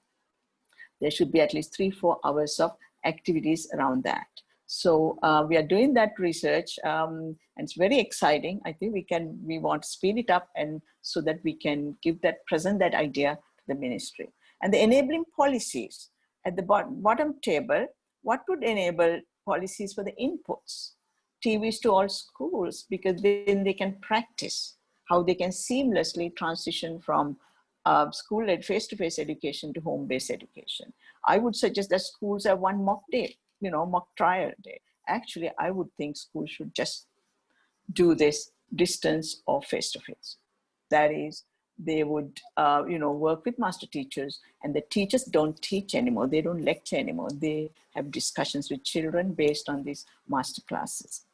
There should be at least 3-4 hours of activities around that. So we are doing that research, and it's very exciting. I think we want to speed it up, and so that we can present that idea to the ministry. And the enabling policies at the bottom table, what would enable policies for the inputs? TVs to all schools, because then they can practice how they can seamlessly transition from school-led face-to-face education to home-based education. I would suggest that schools have one mock day, mock trial day. Actually, I would think schools should just do this distance or face-to-face. That is, they would, work with master teachers, and the teachers don't teach anymore. They don't lecture anymore. They have discussions with children based on these master classes.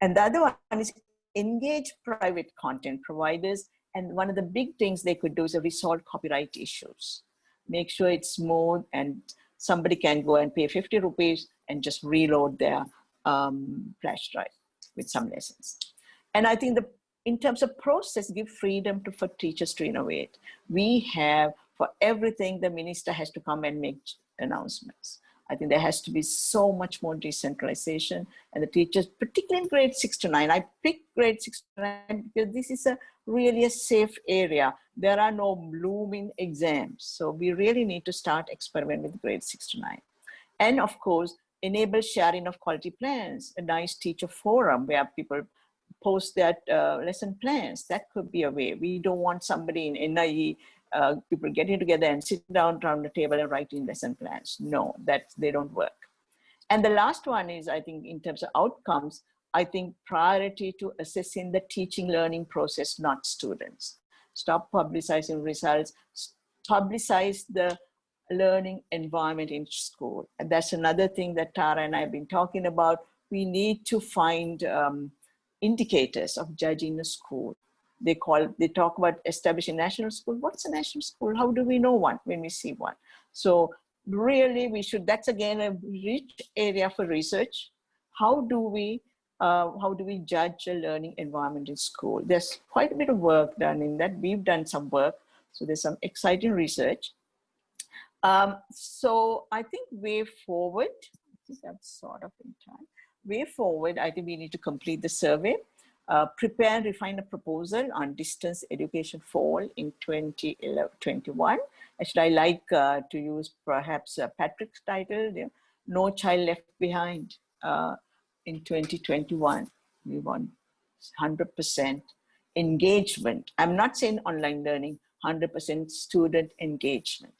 And the other one is engage private content providers. And one of the big things they could do is resolve copyright issues. Make sure it's smooth and somebody can go and pay 50 rupees and just reload their flash drive with some lessons. And I think in terms of process, give freedom for teachers to innovate. We have, for everything, the minister has to come and make announcements. I think there has to be so much more decentralization, and the teachers, particularly in grade 6 to 9, I picked grade 6 to 9 because this is really a safe area. There are no looming exams. So we really need to start experimenting with grade 6 to 9. And of course, enable sharing of quality plans, a nice teacher forum where people post their lesson plans. That could be a way. We don't want somebody in NIE, people getting together and sit down around the table and writing lesson plans. No, they don't work. And the last one is, I think, in terms of outcomes, I think priority to assessing the teaching learning process, not students. Stop publicizing results, publicize the learning environment in school. And that's another thing that Tara and I have been talking about. We need to find indicators of judging the school. They talk about establishing national school. What's a national school? How do we know one when we see one? So really that's again a rich area for research. How do we judge a learning environment in school? There's quite a bit of work done in that. We've done some work. So there's some exciting research. So I think way forward, I think that's sort of in time. Way forward, I think we need to complete the survey. Prepare and refine a proposal on distance education fall in 2021. Actually, I like to use perhaps Patrick's title, No Child Left Behind in 2021. We want 100% engagement. I'm not saying online learning, 100% student engagement.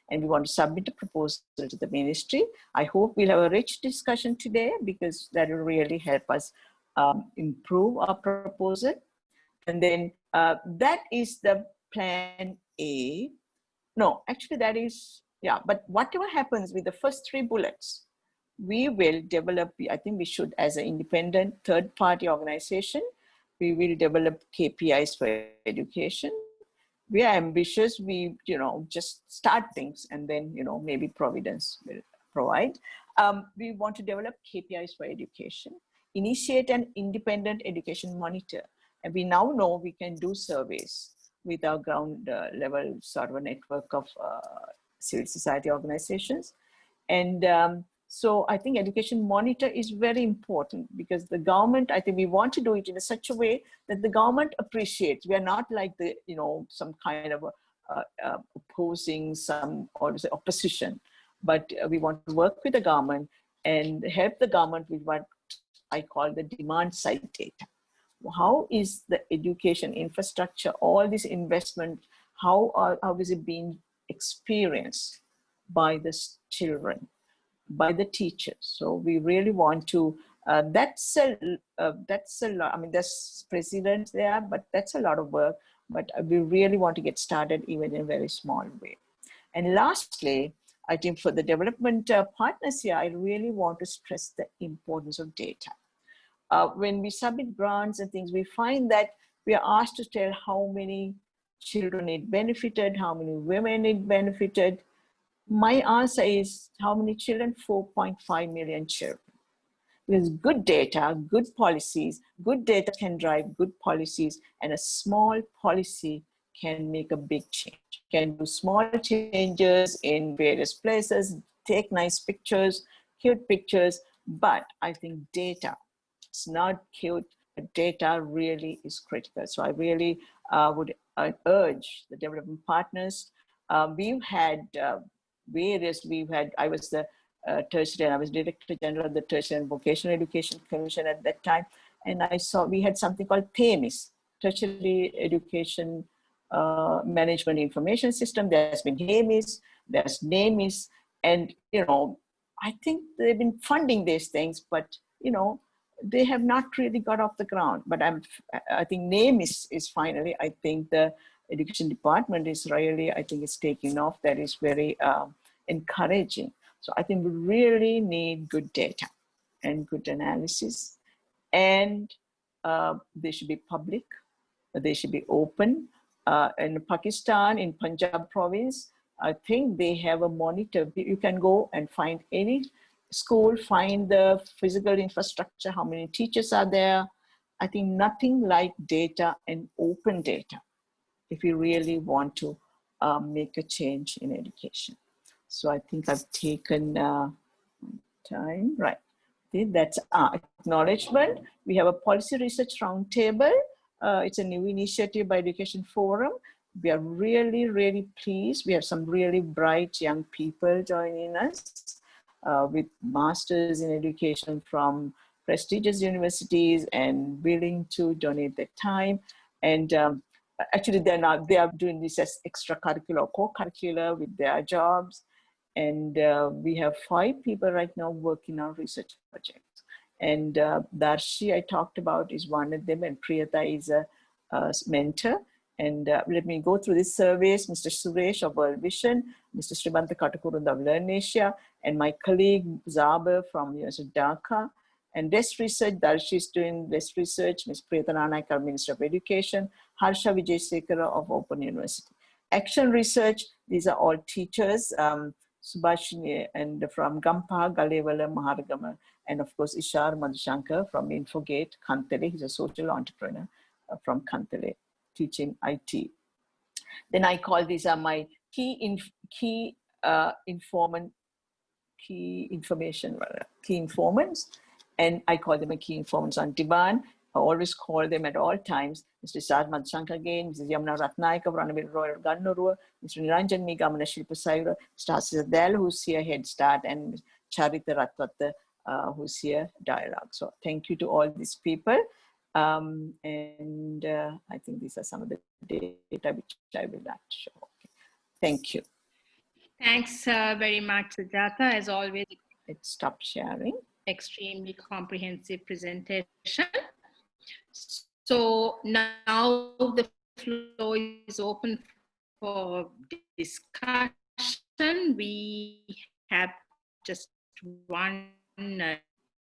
And we want to submit a proposal to the ministry. I hope we'll have a rich discussion today because that will really help us improve our proposal. And then that is the plan A. No, actually that is, yeah, but whatever happens with the first 3 bullets, we will develop, I think we should, as an independent third-party organization, we will develop KPIs for education. We are ambitious, we, just start things and then, maybe Providence will provide. We want to develop KPIs for education, initiate an independent education monitor. And we now know we can do surveys with our ground level sort of a network of civil society organizations. And so I think education monitor is very important because the government, I think we want to do it in such a way that the government appreciates. We are not like some kind of opposing some, or say opposition, but we want to work with the government and help the government with what I call the demand side data. How is the education infrastructure, all this investment, how is it being experienced by the children, by the teachers? So we really want to, that's a lot. I mean, there's precedents there, but that's a lot of work. But we really want to get started even in a very small way. And lastly, I think for the development partners here, I really want to stress the importance of data. When we submit grants and things, we find that we are asked to tell how many children it benefited, how many women it benefited. My answer is how many children? 4.5 million children. With good data, good policies, good data can drive good policies, and a small policy can make a big change. Can do small changes in various places, take nice pictures, cute pictures, but I think data, it's not cute, but data really is critical. So I really would urge the development partners. We've had I was the tertiary, and I was Director General of the Tertiary and Vocational Education Commission at that time. And we had something called THEMIS, Tertiary Education Management Information System. There's been HEMIS, there's NAMIS, and, I think they've been funding these things, but, they have not really got off the ground. But I think NAMIS is finally, I think the Education Department is really, I think it's taking off. That is very encouraging. So I think we really need good data and good analysis, and they should be public, they should be open. In Pakistan, in Punjab province, I think they have a monitor. You can go and find any school, find the physical infrastructure, how many teachers are there. I think nothing like data and open data if you really want to make a change in education. So I think I've taken time, right. That's acknowledgement. We have a policy research roundtable. It's a new initiative by Education Forum. We are really, really pleased. We have some really bright young people joining us with masters in education from prestigious universities and willing to donate their time. And actually, they are doing this as extracurricular or co-curricular with their jobs. And we have 5 people right now working on research projects. And Darshi, I talked about, is one of them, and Priyata is a mentor. And let me go through these surveys. Mr. Suresh of World Vision, Mr. Sribanta Katakurunda of Learn Asia, and my colleague Zaber from University of Dhaka. And desk research, Darshi is doing desk research, Ms. Priyata Nanaikar, Minister of Education, Harsha Vijaysekara of Open University. Action research, these are all teachers, Subhashini and from Gampa, Galevala, Maharagama, and of course Ishar Madhushankar from Infogate, Kantele. He's a social entrepreneur from Kantele, teaching IT. Then I call these are my key informants, and I call them a key informants on demand. I always call them at all times. Mr. Ishar Madhushankar again, Mrs. Yamuna Ratnaik of Ranavir Royal Gannurua, Mr. Niranjan Nigamana Shilpa Saira, Mr. Hasis Adel, who's here, Head Start, and Charita Ratwata, who's here, Dialogue. So thank you to all these people. And I think these are some of the data which I will like to show. Okay. Thank you. Thanks very much, Sujata. As always, let's stop sharing. Extremely comprehensive presentation. So now the floor is open for discussion. We have just one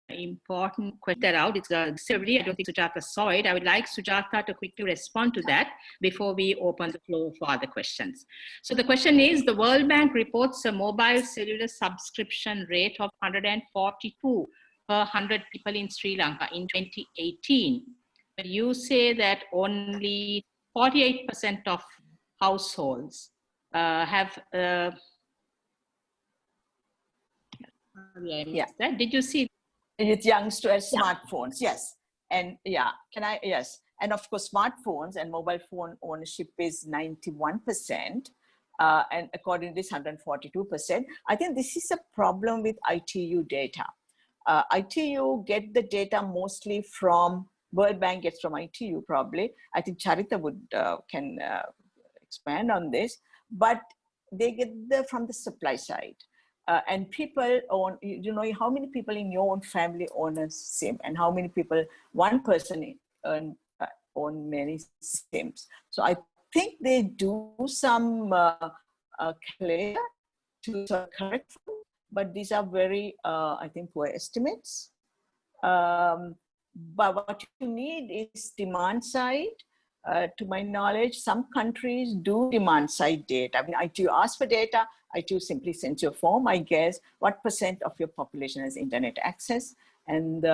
important question that out. It's severely, I don't think Sujata saw it. I would like Sujata to quickly respond to that before we open the floor for other questions. So the question is, the World Bank reports a mobile cellular subscription rate of 142 per 100 people in Sri Lanka in 2018. But you say that only 48% of households have that. Did you see? With youngsters, smartphones, yes. And yes. And of course, smartphones and mobile phone ownership is 91%. And according to this, 142%. I think this is a problem with ITU data. ITU get the data mostly from, World Bank gets from ITU probably. I think Charita can expand on this, but they get from the supply side. And people own, how many people in your own family own a SIM, and how many people, one person own many SIMs. So I think they do some clear to correct, but these are very, I think, poor estimates. But what you need is demand side. To my knowledge, some countries do demand side data. I mean, ITU asks for data, ITU simply sends you a form, I guess, what % of your population has internet access. And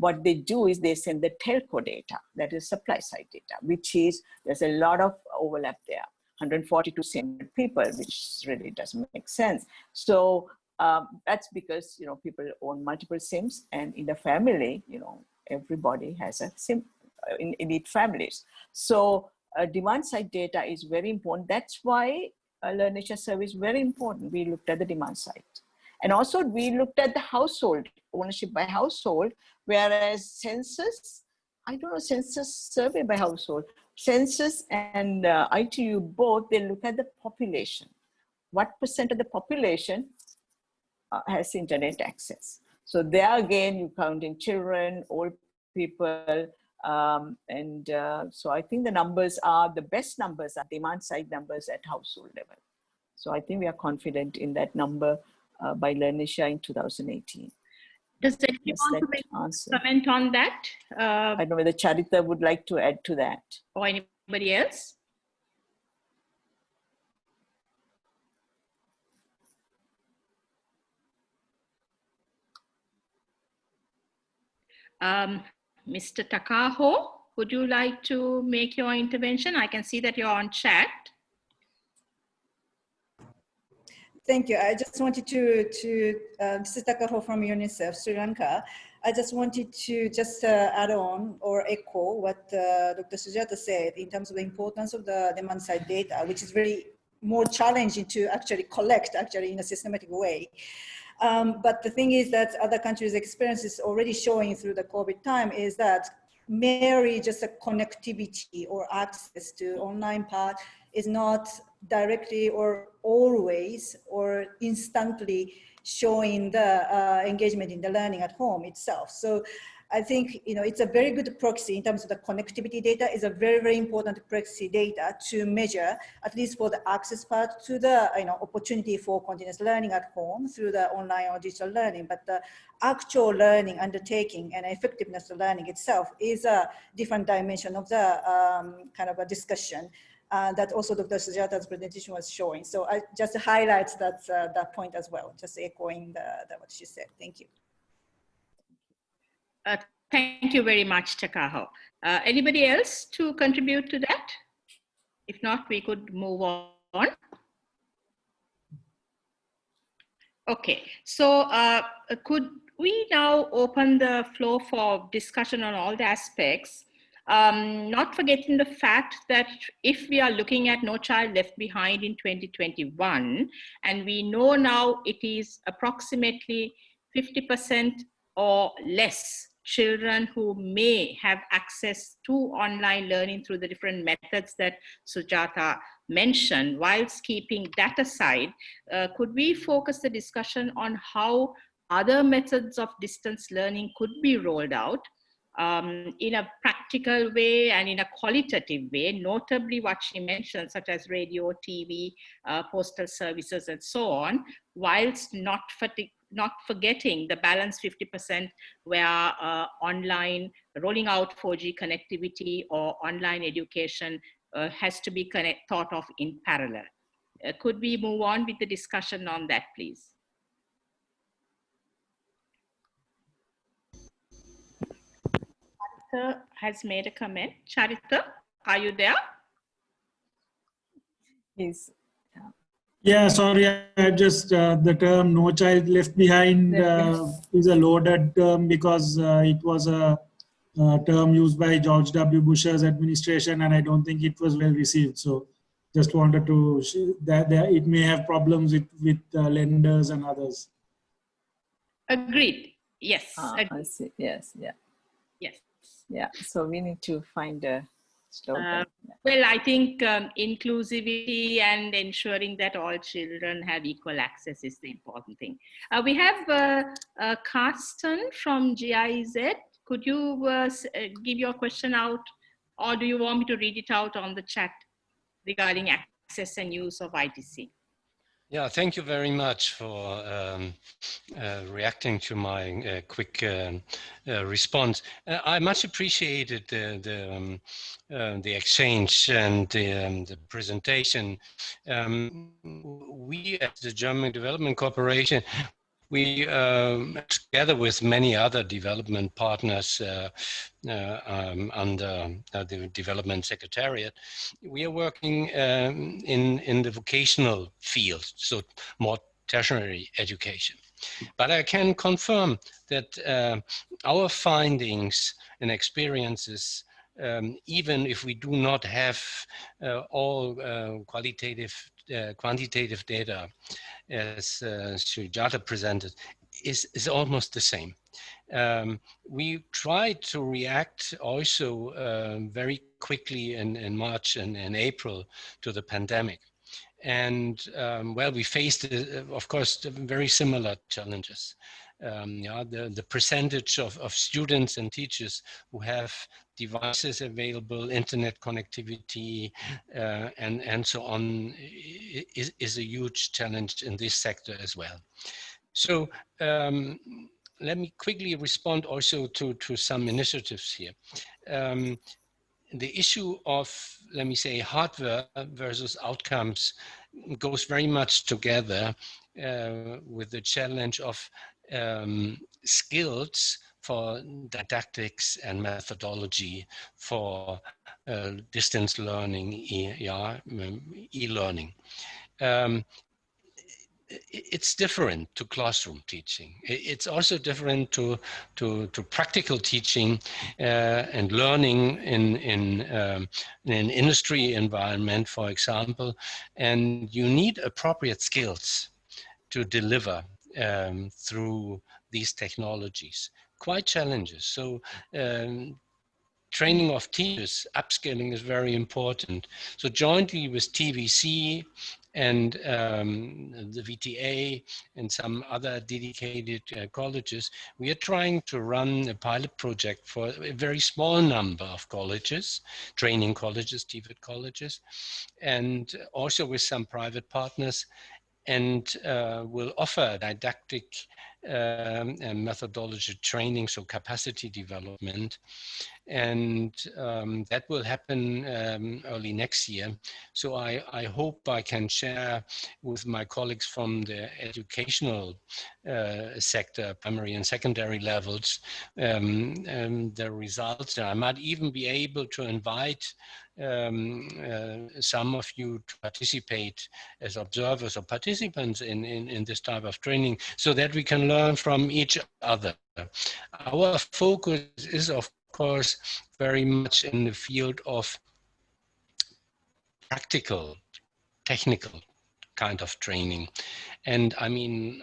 what they do is they send the telco data, that is supply side data, which is, there's a lot of overlap there. 142 SIM people, which really doesn't make sense. So that's because, you know, people own multiple SIMs, and in the family, you know, everybody has a SIM in each families. So demand side data is very important. That's why LearnNation survey is very important. We looked at the demand side. And also we looked at the household, ownership by household, whereas census, I don't know, census survey by household, census and ITU both, they look at the population. What percent of the population has internet access? So there again, you count in children, old people, so I think the numbers are, the best numbers are demand side numbers at household level. So I think we are confident in that number by LearnNation in 2018. Does anyone want to make comment on that? I don't know whether Charita would like to add to that. Or anybody else? Mr. Takaho, would you like to make your intervention? I can see that you're on chat. Thank you. I just wanted this is Takaho from UNICEF, Sri Lanka. I just wanted to add on or echo what Dr. Sujata said in terms of the importance of the demand side data, which is really more challenging to actually collect in a systematic way. But the thing is that other countries' experience is already showing through the COVID time is that merely just a connectivity or access to online part is not directly or always or instantly showing the engagement in the learning at home itself. So I think, you know, it's a very good proxy in terms of the connectivity data is a very, very important proxy data to measure, at least for the access part to the, you know, opportunity for continuous learning at home through the online or digital learning. But the actual learning undertaking and effectiveness of learning itself is a different dimension of the kind of a discussion that also Dr. Sujata's presentation was showing. So I just highlight that point as well, just echoing what she said. Thank you. Thank you very much, Takaho. Anybody else to contribute to that? If not, we could move on. Okay, so could we now open the floor for discussion on all the aspects, not forgetting the fact that if we are looking at No Child Left Behind in 2021, and we know now it is approximately 50% or less children who may have access to online learning through the different methods that Sujata mentioned. Whilst keeping that aside, could we focus the discussion on how other methods of distance learning could be rolled out in a practical way and in a qualitative way, notably what she mentioned, such as radio, TV, postal services, and so on, whilst not forgetting the balance 50% where online rolling out 4G connectivity or online education has to be thought of in parallel. Could we move on with the discussion on that, please? Charita has made a comment. Charita, are you there? Yes. Yeah, sorry, I just, the term No Child Left Behind is a loaded term because it was a term used by George W. Bush's administration, and I don't think it was well received. So just wanted to, that it may have problems with lenders and others. Agreed. Yes. I see. Yes. Yeah. Yes. Yeah. So we need to find a slogan. Well, I think inclusivity and ensuring that all children have equal access is the important thing. We have Carsten from GIZ. Could you give your question out, or do you want me to read it out on the chat regarding access and use of ITC? Yeah, thank you very much for reacting to my quick response. I much appreciated the exchange and the presentation. We at the German Development Corporation we, together with many other development partners under the Development Secretariat, we are working in the vocational field, so more tertiary education. But I can confirm that our findings and experiences, even if we do not have all quantitative data as Sujata presented, is almost the same. We tried to react also very quickly in March and April to the pandemic. And well, we faced, of course, very similar challenges. Yeah, the percentage of students and teachers who have devices available, internet connectivity, and so on, is a huge challenge in this sector as well. So let me quickly respond also to some initiatives here. The issue of, let me say, hardware versus outcomes goes very much together with the challenge of skills for didactics and methodology for distance learning, e-learning. It's different to classroom teaching. It's also different to practical teaching and learning in an industry environment, for example. And you need appropriate skills to deliver through these technologies. Quite challenges. So training of teachers, upskilling is very important. So jointly with TVC and the VTA and some other dedicated colleges, we are trying to run a pilot project for a very small number of colleges, training colleges, TVET colleges, and also with some private partners, and will offer didactic and methodology training, so capacity development. And that will happen early next year. So I hope I can share with my colleagues from the educational sector, primary and secondary levels, the results. And I might even be able to invite some of you to participate as observers or participants in this type of training, so that we can learn from each other. Our focus is, of course, very much in the field of practical, technical kind of training. And I mean,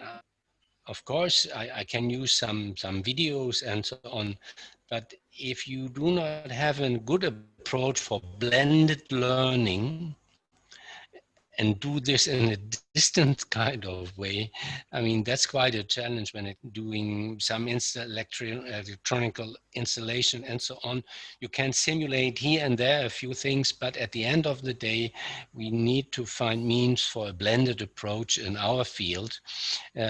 of course, I can use some videos and so on, but if you do not have a good approach for blended learning and do this in a distant kind of way, I mean, that's quite a challenge when doing some electronic installation and so on. You can simulate here and there a few things, but at the end of the day, we need to find means for a blended approach in our field,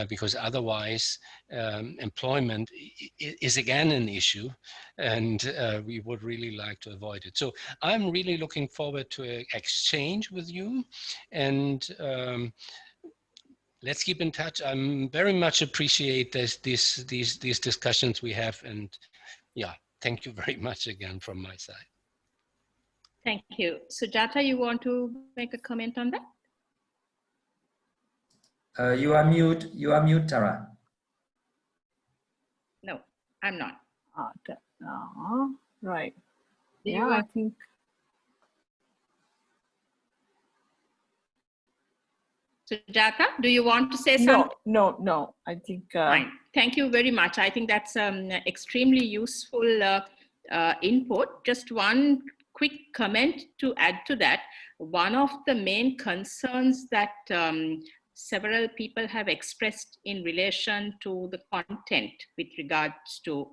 because otherwise employment is again an issue, and we would really like to avoid it. So I'm really looking forward to an exchange with you, and let's keep in touch. I'm very much appreciate these discussions we have, and yeah, thank you very much again from my side. Thank you. Sujata, you want to make a comment on that? You are mute, Tara. No, I'm not. Right. Do Yeah, I think. Sujata, do you want to say something? No. I think. Fine. Thank you very much. I think that's extremely useful input. Just one quick comment to add to that. One of the main concerns that several people have expressed in relation to the content with regards to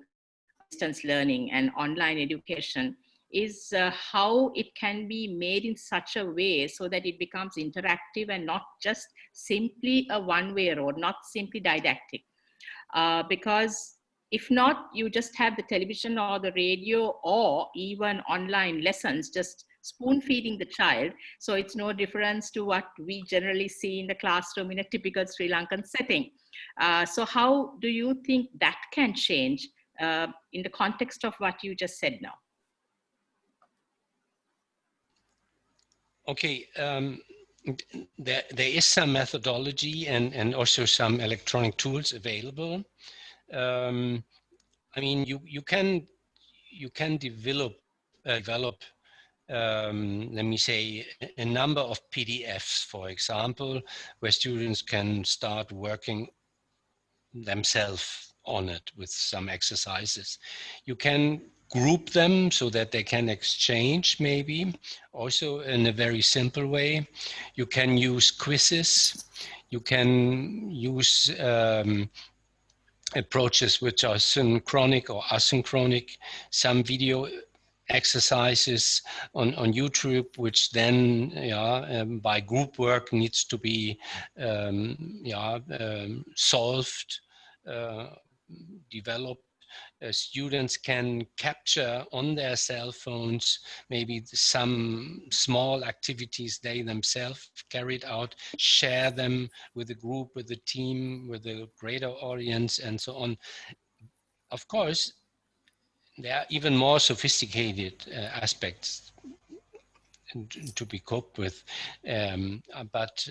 distance learning and online education is how it can be made in such a way so that it becomes interactive and not just simply a one-way road, not simply didactic. Because if not, you just have the television or the radio or even online lessons just spoon feeding the child. So it's no difference to what we generally see in the classroom in a typical Sri Lankan setting. So how do you think that can change in the context of what you just said now? Okay, there is some methodology and also some electronic tools available. I mean, you can develop let me say, a number of PDFs, for example, where students can start working themselves on it with some exercises. You can group them so that they can exchange, maybe also in a very simple way. You can use quizzes. You can use approaches which are synchronic or asynchronic, some video exercises on YouTube, which then by group work needs to be solved, developed. Students can capture on their cell phones maybe some small activities they themselves carried out, share them with the group, with the team, with the greater audience, and so on. Of course, there are even more sophisticated aspects to be coped with. But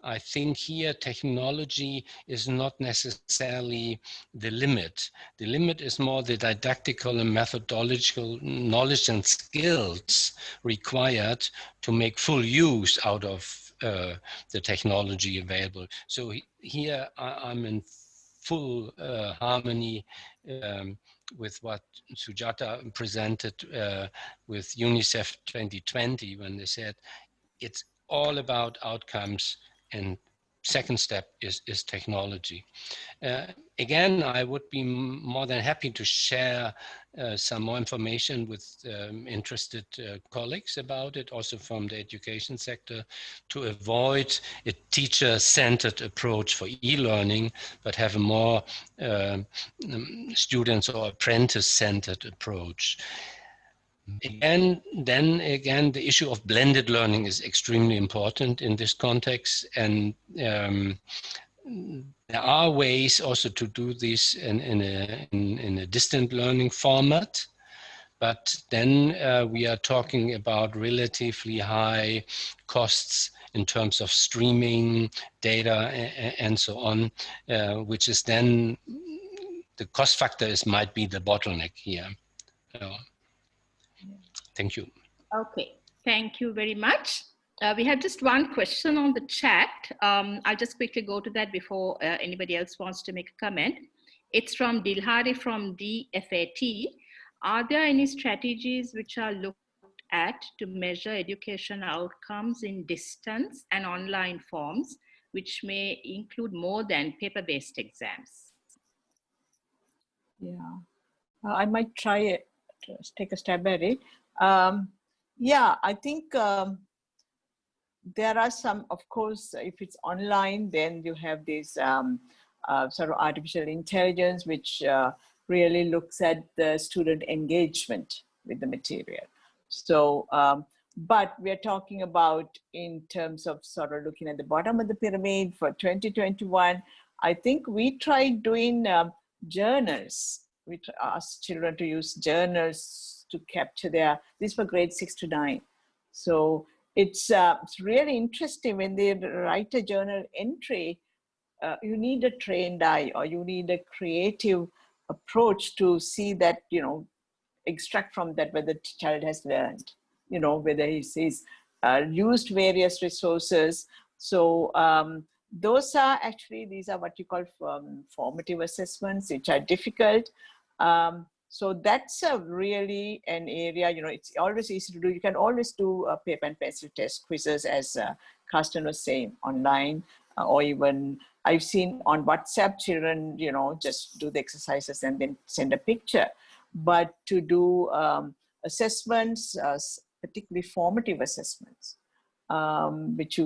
I think here technology is not necessarily the limit. The limit is more the didactical and methodological knowledge and skills required to make full use out of the technology available. So here I'm in full harmony with what Sujata presented with UNICEF 2020, when they said it's all about outcomes and second step is technology. Again, I would be more than happy to share some more information with interested colleagues about it, also from the education sector, to avoid a teacher-centered approach for e-learning, but have a more students or apprentice-centered approach. Again, the issue of blended learning is extremely important in this context, and there are ways also to do this in a distant learning format, but then we are talking about relatively high costs in terms of streaming data and so on, which is then the cost factor might be the bottleneck here. Thank you. Okay, thank you very much. We have just one question on the chat. I'll just quickly go to that before anybody else wants to make a comment. It's from Dilhari from DFAT. Are there any strategies which are looked at to measure education outcomes in distance and online forms, which may include more than paper-based exams? Yeah, I might try it, take a stab at it. Yeah, I think there are some, of course, if it's online, then you have this sort of artificial intelligence, which really looks at the student engagement with the material. So, but we're talking about in terms of sort of looking at the bottom of the pyramid for 2021, I think we tried doing journals. We asked children to use journals to capture these were grades 6 to 9. So it's really interesting when they write a journal entry, you need a trained eye, or you need a creative approach to see that, extract from that whether the child has learned, whether he's used various resources. So those are actually, these are what you call formative assessments, which are difficult. So that's really an area, it's always easy to do. You can always do paper and pencil test quizzes, as Carsten was saying, online, or even I've seen on WhatsApp children, just do the exercises and then send a picture. But to do assessments, particularly formative assessments, which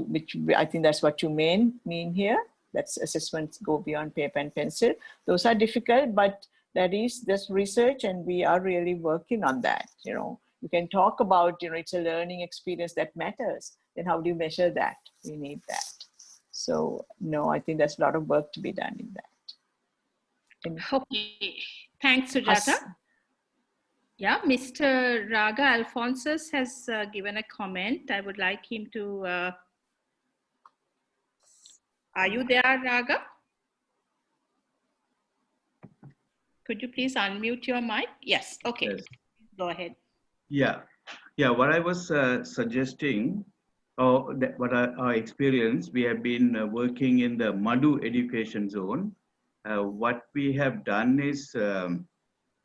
I think that's what you mean here. That's assessments go beyond paper and pencil. Those are difficult, but that is just research, and we are really working on that. You can talk about, it's a learning experience that matters. Then how do you measure that? We need that. So no, I think there's a lot of work to be done in that. Okay, thanks, Sujata. Yeah, Mr. Raga Alphonsus has given a comment. I would like him to, are you there, Raga? Could you please unmute your mic? Yes, okay, Yes. go ahead. Yeah, what I was suggesting, or what our experience, we have been working in the Madhu education zone. What we have done is,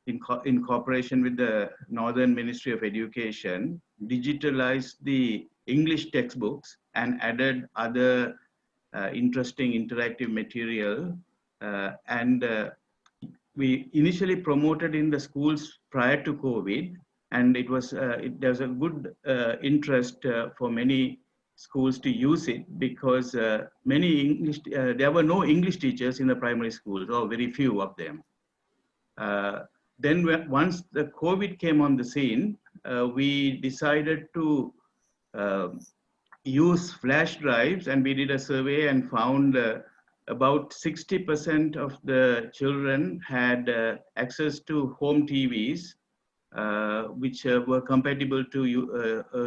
in cooperation with the Northern Ministry of Education, digitalized the English textbooks and added other interesting interactive material. We initially promoted in the schools prior to COVID, and there was a good interest for many schools to use it, because there were no English teachers in the primary schools, or very few of them. Then once the COVID came on the scene, we decided to use flash drives, and we did a survey and found about 60% of the children had access to home TVs, which were compatible to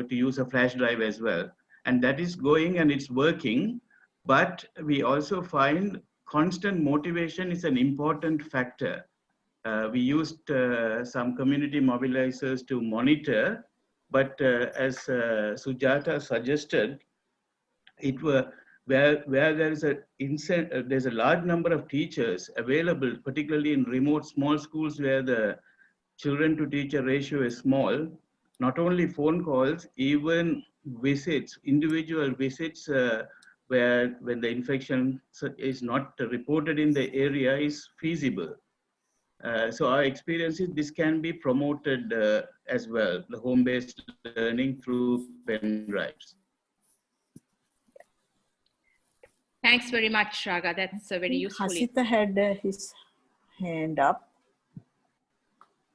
use a flash drive as well. And that is going and it's working. But we also find constant motivation is an important factor. We used some community mobilizers to monitor, but as Sujata suggested, where there's a large number of teachers available, particularly in remote small schools where the children to teacher ratio is small. Not only phone calls, even visits, individual visits, where when the infection is not reported in the area is feasible. So our experience is this can be promoted as well, the home-based learning through pen drives. Thanks very much, Raga. That's a very useful. Hasita had his hand up.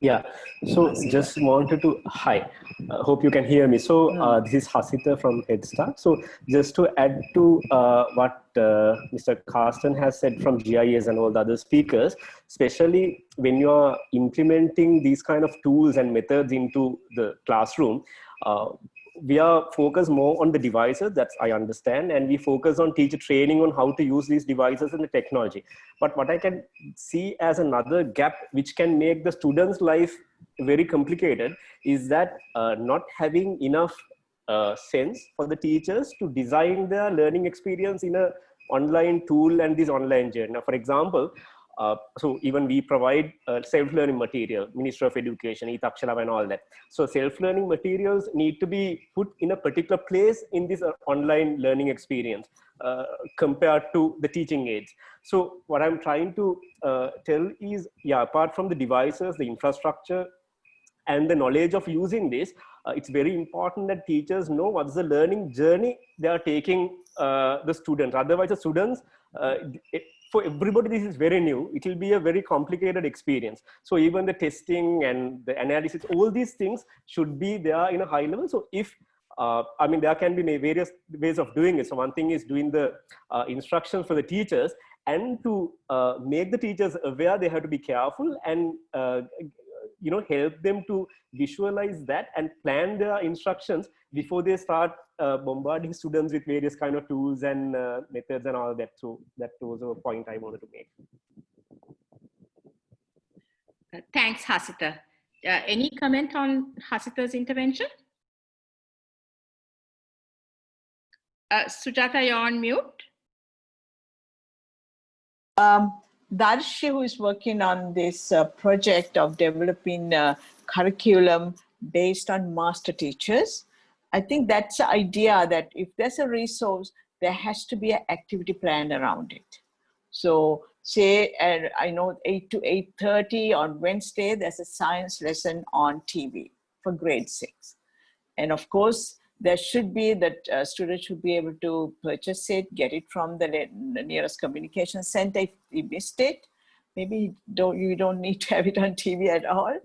Yeah, so just wanted to, hi, hope you can hear me. So this is Hasita from Head Start. So just to add to what Mr. Carsten has said from GIS and all the other speakers, especially when you are implementing these kind of tools and methods into the classroom, we are focused more on the devices, that's I understand, and we focus on teacher training on how to use these devices and the technology. But what I can see as another gap which can make the student's life very complicated is that not having enough sense for the teachers to design their learning experience in a online tool and this online journey. Now, for example, so even we provide self-learning material, Ministry of Education, Itakshala and all that. So self-learning materials need to be put in a particular place in this online learning experience compared to the teaching aids. So what I'm trying to tell is, yeah, apart from the devices, the infrastructure, and the knowledge of using this, it's very important that teachers know what's the learning journey they are taking the students. Otherwise, the students, for everybody, this is very new. It will be a very complicated experience. So even the testing and the analysis, all these things should be there in a high level. So if, I mean, there can be various ways of doing it. So one thing is doing the instructions for the teachers, and to make the teachers aware, they have to be careful and help them to visualize that and plan their instructions before they start bombarding students with various kind of tools and methods and all that. So that was a point I wanted to make. Thanks, Hasita. Any comment on Hasita's intervention? Sujata, you're on mute. Darshi, who is working on this project of developing curriculum based on master teachers, I think that's the idea that if there's a resource, there has to be an activity plan around it. So say, I know 8 to 8:30 on Wednesday, there's a science lesson on TV for grade 6. And of course, there should be that students should be able to purchase it, get it from the nearest communication center. If you missed it, maybe you don't need to have it on TV at all.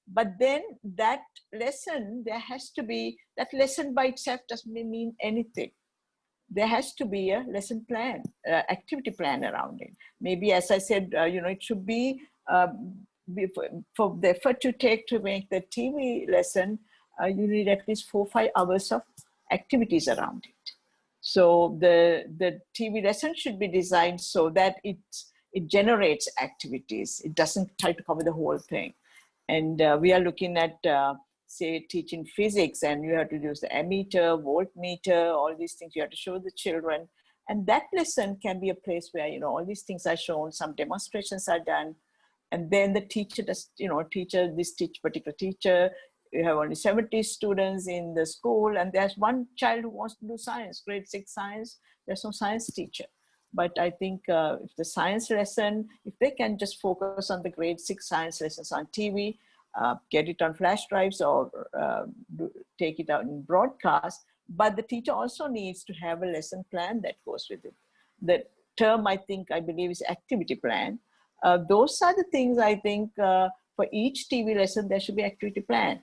But then that lesson, there has to be, that lesson by itself doesn't mean anything. there has to be a lesson plan, activity plan around it. Maybe, as I said, it should be for the effort to take to make the TV lesson, you need at least 4 or 5 hours of activities around it. So the TV lesson should be designed so that it generates activities. It doesn't try to cover the whole thing. And we are looking at, say, teaching physics, and you have to use the ammeter, voltmeter, all these things you have to show the children. And that lesson can be a place where, all these things are shown, some demonstrations are done. And then the teacher does, particular teacher, you have only 70 students in the school, and there's one child who wants to do science, grade 6 science, there's no science teacher. But I think if the science lesson, if they can just focus on the grade 6 science lessons on TV, get it on flash drives or take it out in broadcast, but the teacher also needs to have a lesson plan that goes with it. The term, I believe, is activity plan. Those are the things I think for each TV lesson, there should be activity plan.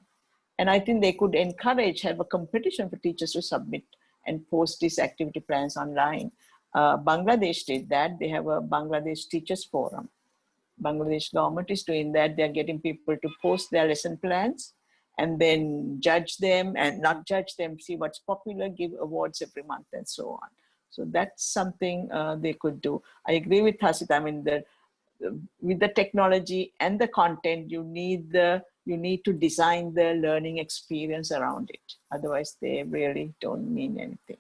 And I think they could have a competition for teachers to submit and post these activity plans online. Bangladesh did that. They have a Bangladesh Teachers Forum. Bangladesh government is doing that. They're getting people to post their lesson plans and then judge them, and not judge them, see what's popular, give awards every month and so on. So that's something they could do. I agree with Hasita. I mean, with the technology and the content, you need to design the learning experience around it. Otherwise, they really don't mean anything.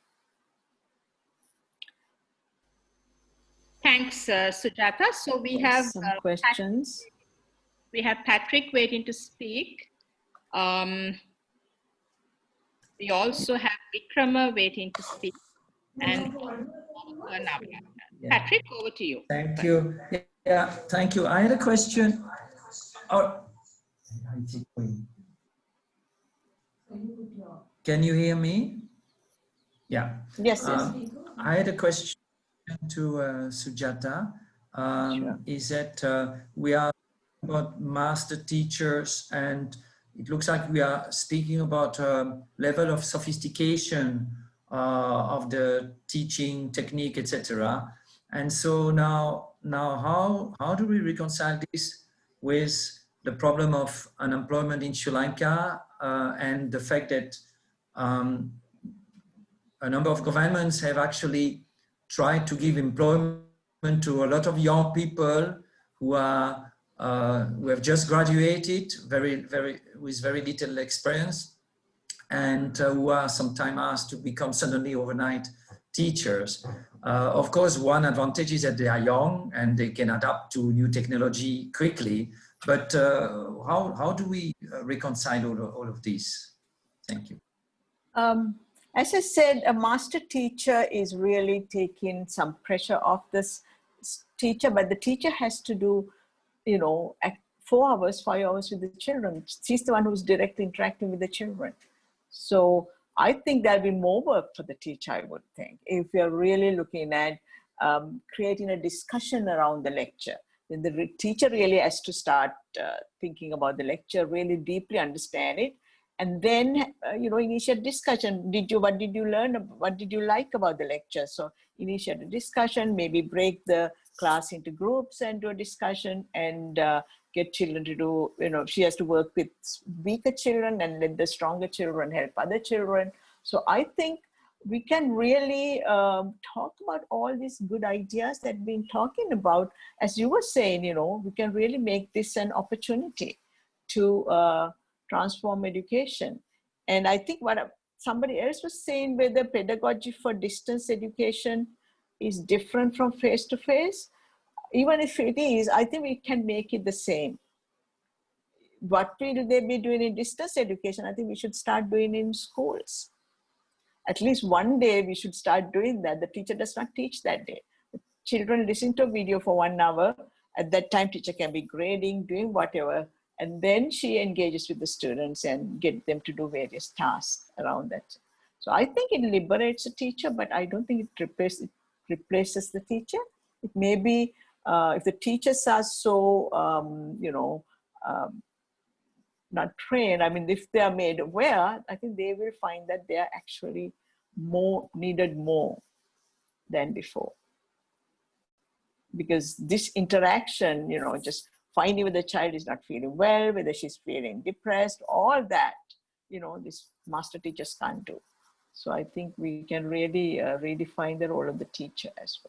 Thanks, Sujata. So we have some questions. We have Patrick waiting to speak. We also have Vikrama waiting to speak, and Patrick, over to you. Thank you. Yeah, thank you. I had a question. Can you hear me? Yeah. Yes, yes. I had a question to Sujata. Sure. Is that we are about master teachers, and it looks like we are speaking about a level of sophistication of the teaching technique, etc. And so now how do we reconcile this with the problem of unemployment in Sri Lanka and the fact that a number of governments have actually tried to give employment to a lot of young people who have just graduated, with very little experience, and who are sometimes asked to become suddenly overnight teachers. Of course, one advantage is that they are young and they can adapt to new technology quickly. But how do we reconcile all of this? Thank you. As I said, a master teacher is really taking some pressure off this teacher, but the teacher has to do, 4 hours, 5 hours with the children. She's the one who's directly interacting with the children. So I think there'll be more work for the teacher, I would think, if you're really looking at creating a discussion around the lecture. Then the teacher really has to start thinking about the lecture, really deeply understand it. And then, initiate discussion. What did you learn? What did you like about the lecture? So initiate a discussion, maybe break the class into groups and do a discussion, and get children to do, she has to work with weaker children and let the stronger children help other children. So I think we can really talk about all these good ideas that we've been talking about. As you were saying, we can really make this an opportunity to transform education. And I think what somebody else was saying, whether pedagogy for distance education is different from face-to-face, even if it is, I think we can make it the same. What will they be doing in distance education? I think we should start doing in schools. At least one day we should start doing that. The teacher does not teach that day. The children listen to a video for 1 hour. At that time, teacher can be grading, doing whatever. And then she engages with the students and get them to do various tasks around that. So I think it liberates a teacher, but I don't think it replaces the teacher. It may be, if the teachers are so, not trained, I mean, if they are made aware, I think they will find that they are actually needed more than before. Because this interaction, you know, just finding whether the child is not feeling well, whether she's feeling depressed, all that, you know, these master teachers can't do. So I think we can really redefine the role of the teacher as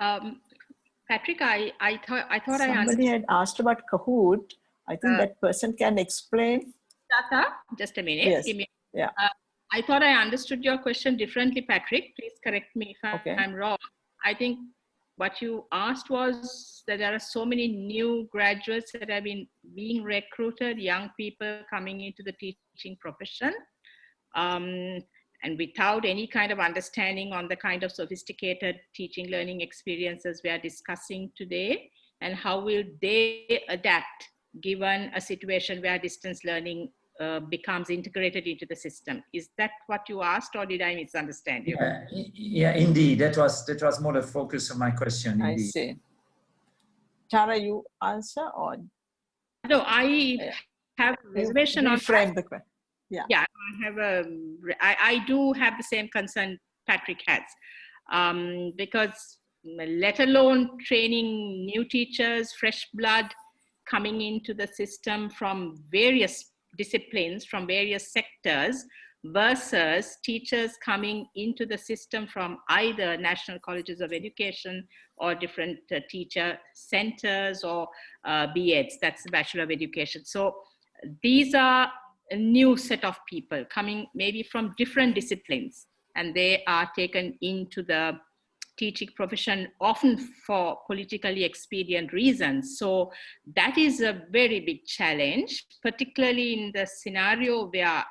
well. Patrick, I thought somebody had asked about Kahoot. I think that person can explain. Just a minute. Yes. Give me, yeah. I thought I understood your question differently, Patrick. Please correct me if Okay. I'm wrong. I think what you asked was that there are so many new graduates that have been being recruited, young people coming into the teaching profession, and without any kind of understanding on the kind of sophisticated teaching learning experiences we are discussing today, and how will they adapt given a situation where distance learning becomes integrated into the system. Is that what you asked, or did I misunderstand you? Yeah, indeed. That was more the focus of my question. Indeed. I see. Tara, you answer or? No, I have a reservation on reframe the question. Yeah. Yeah, I do have the same concern Patrick has, because let alone training new teachers, fresh blood coming into the system from various disciplines, from various sectors, versus teachers coming into the system from either National Colleges of Education or different teacher centers or BEds, that's the Bachelor of Education. So these are a new set of people coming maybe from different disciplines, and they are taken into the teaching profession often for politically expedient reasons. So that is a very big challenge, particularly in the scenario where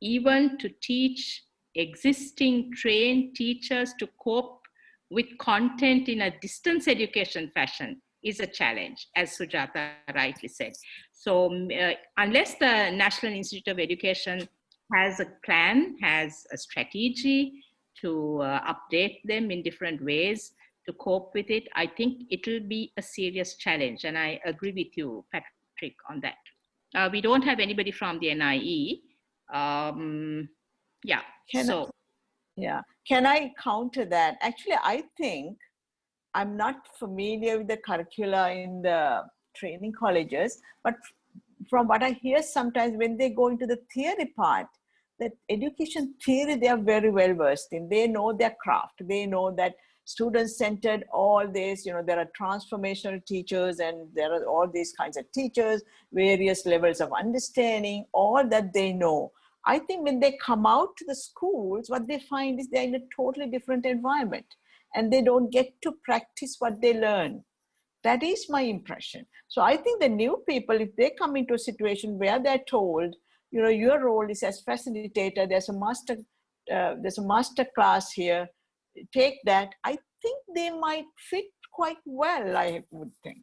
even to teach existing trained teachers to cope with content in a distance education fashion is a challenge, as Sujata rightly said. So unless the National Institute of Education has a plan, has a strategy to update them in different ways to cope with it, I think it will be a serious challenge. And I agree with you, Patrick, on that. We don't have anybody from the NIE. Yeah, Can I counter that? Actually, I think I'm not familiar with the curricula in the training colleges, but from what I hear sometimes when they go into the theory part, that education theory, they are very well versed in. They know their craft. They know that student-centered, all this, you know, there are transformational teachers and there are all these kinds of teachers, various levels of understanding, all that they know. I think when they come out to the schools, what they find is they're in a totally different environment and they don't get to practice what they learn. That is my impression. So I think the new people, if they come into a situation where they're told, you know, your role is as facilitator, there's a master class here, take that, I think they might fit quite well, I would think.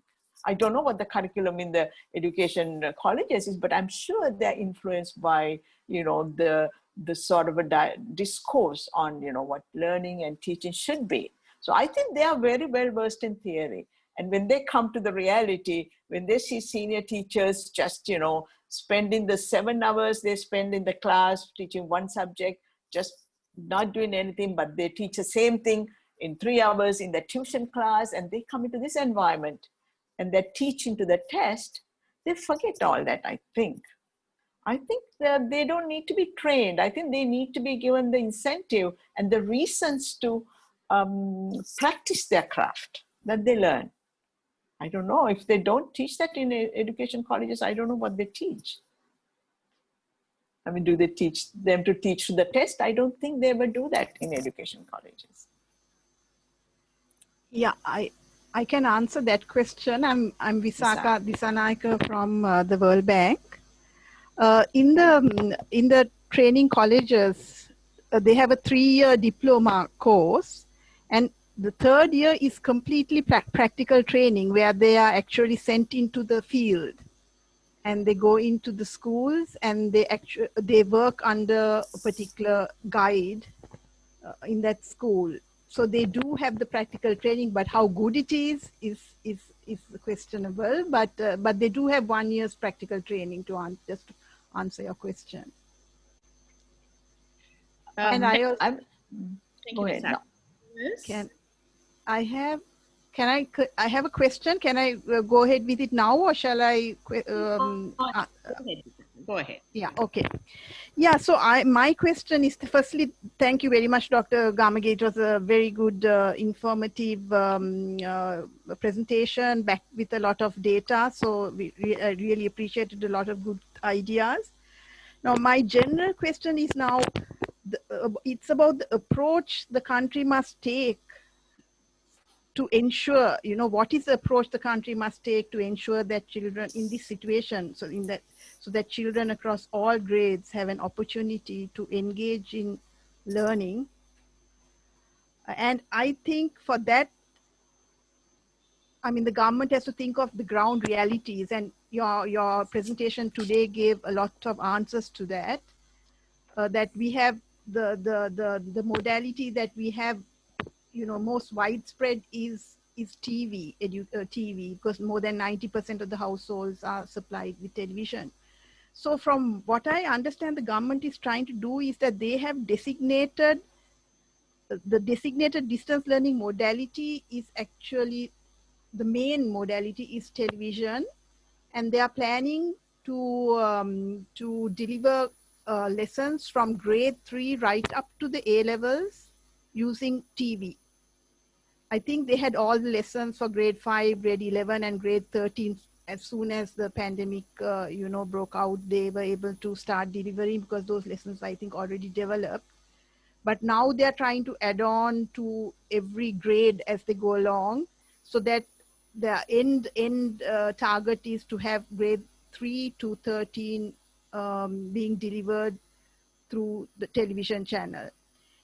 I don't know what the curriculum in the education colleges is, but I'm sure they're influenced by, you know, the sort of a discourse on, you know, what learning and teaching should be. So I think they are very well versed in theory. And when they come to the reality, when they see senior teachers just, you know, spending the 7 hours they spend in the class teaching one subject, just not doing anything, but they teach the same thing in 3 hours in the tuition class, and they come into this environment and they're teaching to the test, they forget all that, I think. I think that they don't need to be trained. I think they need to be given the incentive and the reasons to practice their craft that they learn. I don't know if they don't teach that in education colleges. I don't know what they teach. I mean, do they teach them to teach to the test? I don't think they ever do that in education colleges. Yeah, I can answer that question. I'm Visaka Disanaika from the World Bank. In the training colleges, they have a 3-year diploma course, and the 3rd year is completely practical training where they are actually sent into the field, and they go into the schools and they work under a particular guide in that school. So they do have the practical training, but how good it is questionable. But they do have 1 year's practical training to answer your question. And Thank Go you, ahead. Ms. No. Yes. I have a question. Can I go ahead with it now, or shall I? Go ahead. Go ahead. Yeah. Okay. Yeah. So my question is, firstly, thank you very much, Dr. Gamage. It was a very good, informative presentation, back with a lot of data. So I really appreciated a lot of good ideas. Now, my general question is now, it's about the approach the country must take to ensure, what is the approach the country must take to ensure that children in this situation, so that children across all grades have an opportunity to engage in learning. And I think for that, I mean, the government has to think of the ground realities, and your presentation today gave a lot of answers to that. That we have the modality that we have, most widespread is TV, TV, because more than 90% of the households are supplied with television. So from what I understand, the government is trying to do is that they have designated, the designated distance learning modality is actually, the main modality is television, and they are planning to deliver lessons from grade 3 right up to the A levels using TV. I think they had all the lessons for grade 5, grade 11, and grade 13. As soon as the pandemic, broke out, they were able to start delivering, because those lessons, I think, already developed. But now they are trying to add on to every grade as they go along, so that the end target is to have grade 3 to 13 being delivered through the television channel.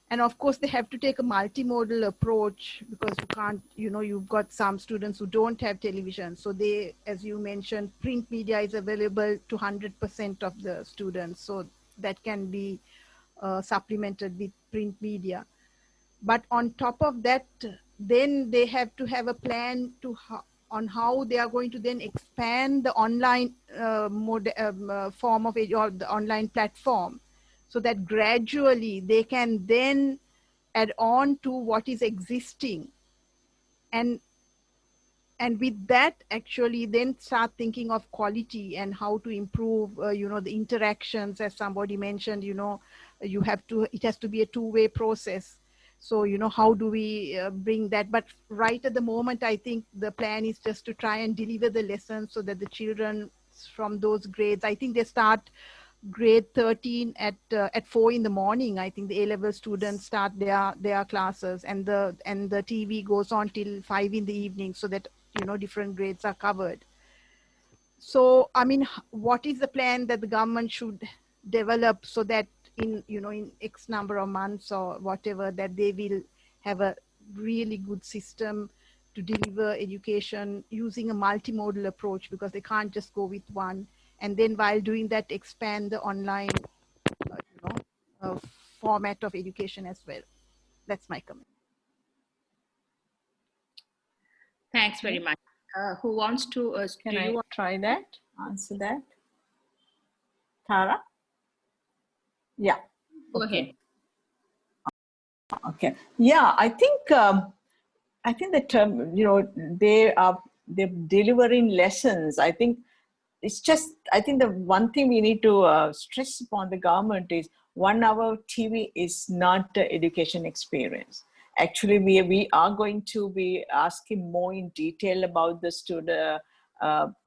And of course, they have to take a multimodal approach, because you can't, you've got some students who don't have television. So they, as you mentioned, print media is available to 100% of the students. So that can be supplemented with print media. But on top of that, then they have to have a plan on how they are going to then expand the online form of it, or the online platform, so that gradually they can then add on to what is existing. And with that, actually then start thinking of quality and how to improve, the interactions, as somebody mentioned, it has to be a two-way process. So, how do we bring that? But right at the moment, I think the plan is just to try and deliver the lessons, so that the children from those grades, I think they start grade 13 at 4 in the morning. I think the A-level students start their classes, and the TV goes on till 5 in the evening, so that different grades are covered. So I mean, what is the plan that the government should develop, so that in X number of months or whatever, that they will have a really good system to deliver education using a multimodal approach, because they can't just go with one, and then while doing that, expand the online format of education as well. That's my comment. Thanks very much. Who wants to? Can I try that? Answer that, Tara? Yeah. Go ahead. Okay. Yeah, I think the term, they're delivering lessons. I think it's just, I think the one thing we need to stress upon the government is 1 hour TV is not the education experience. Actually, we are going to be asking more in detail about the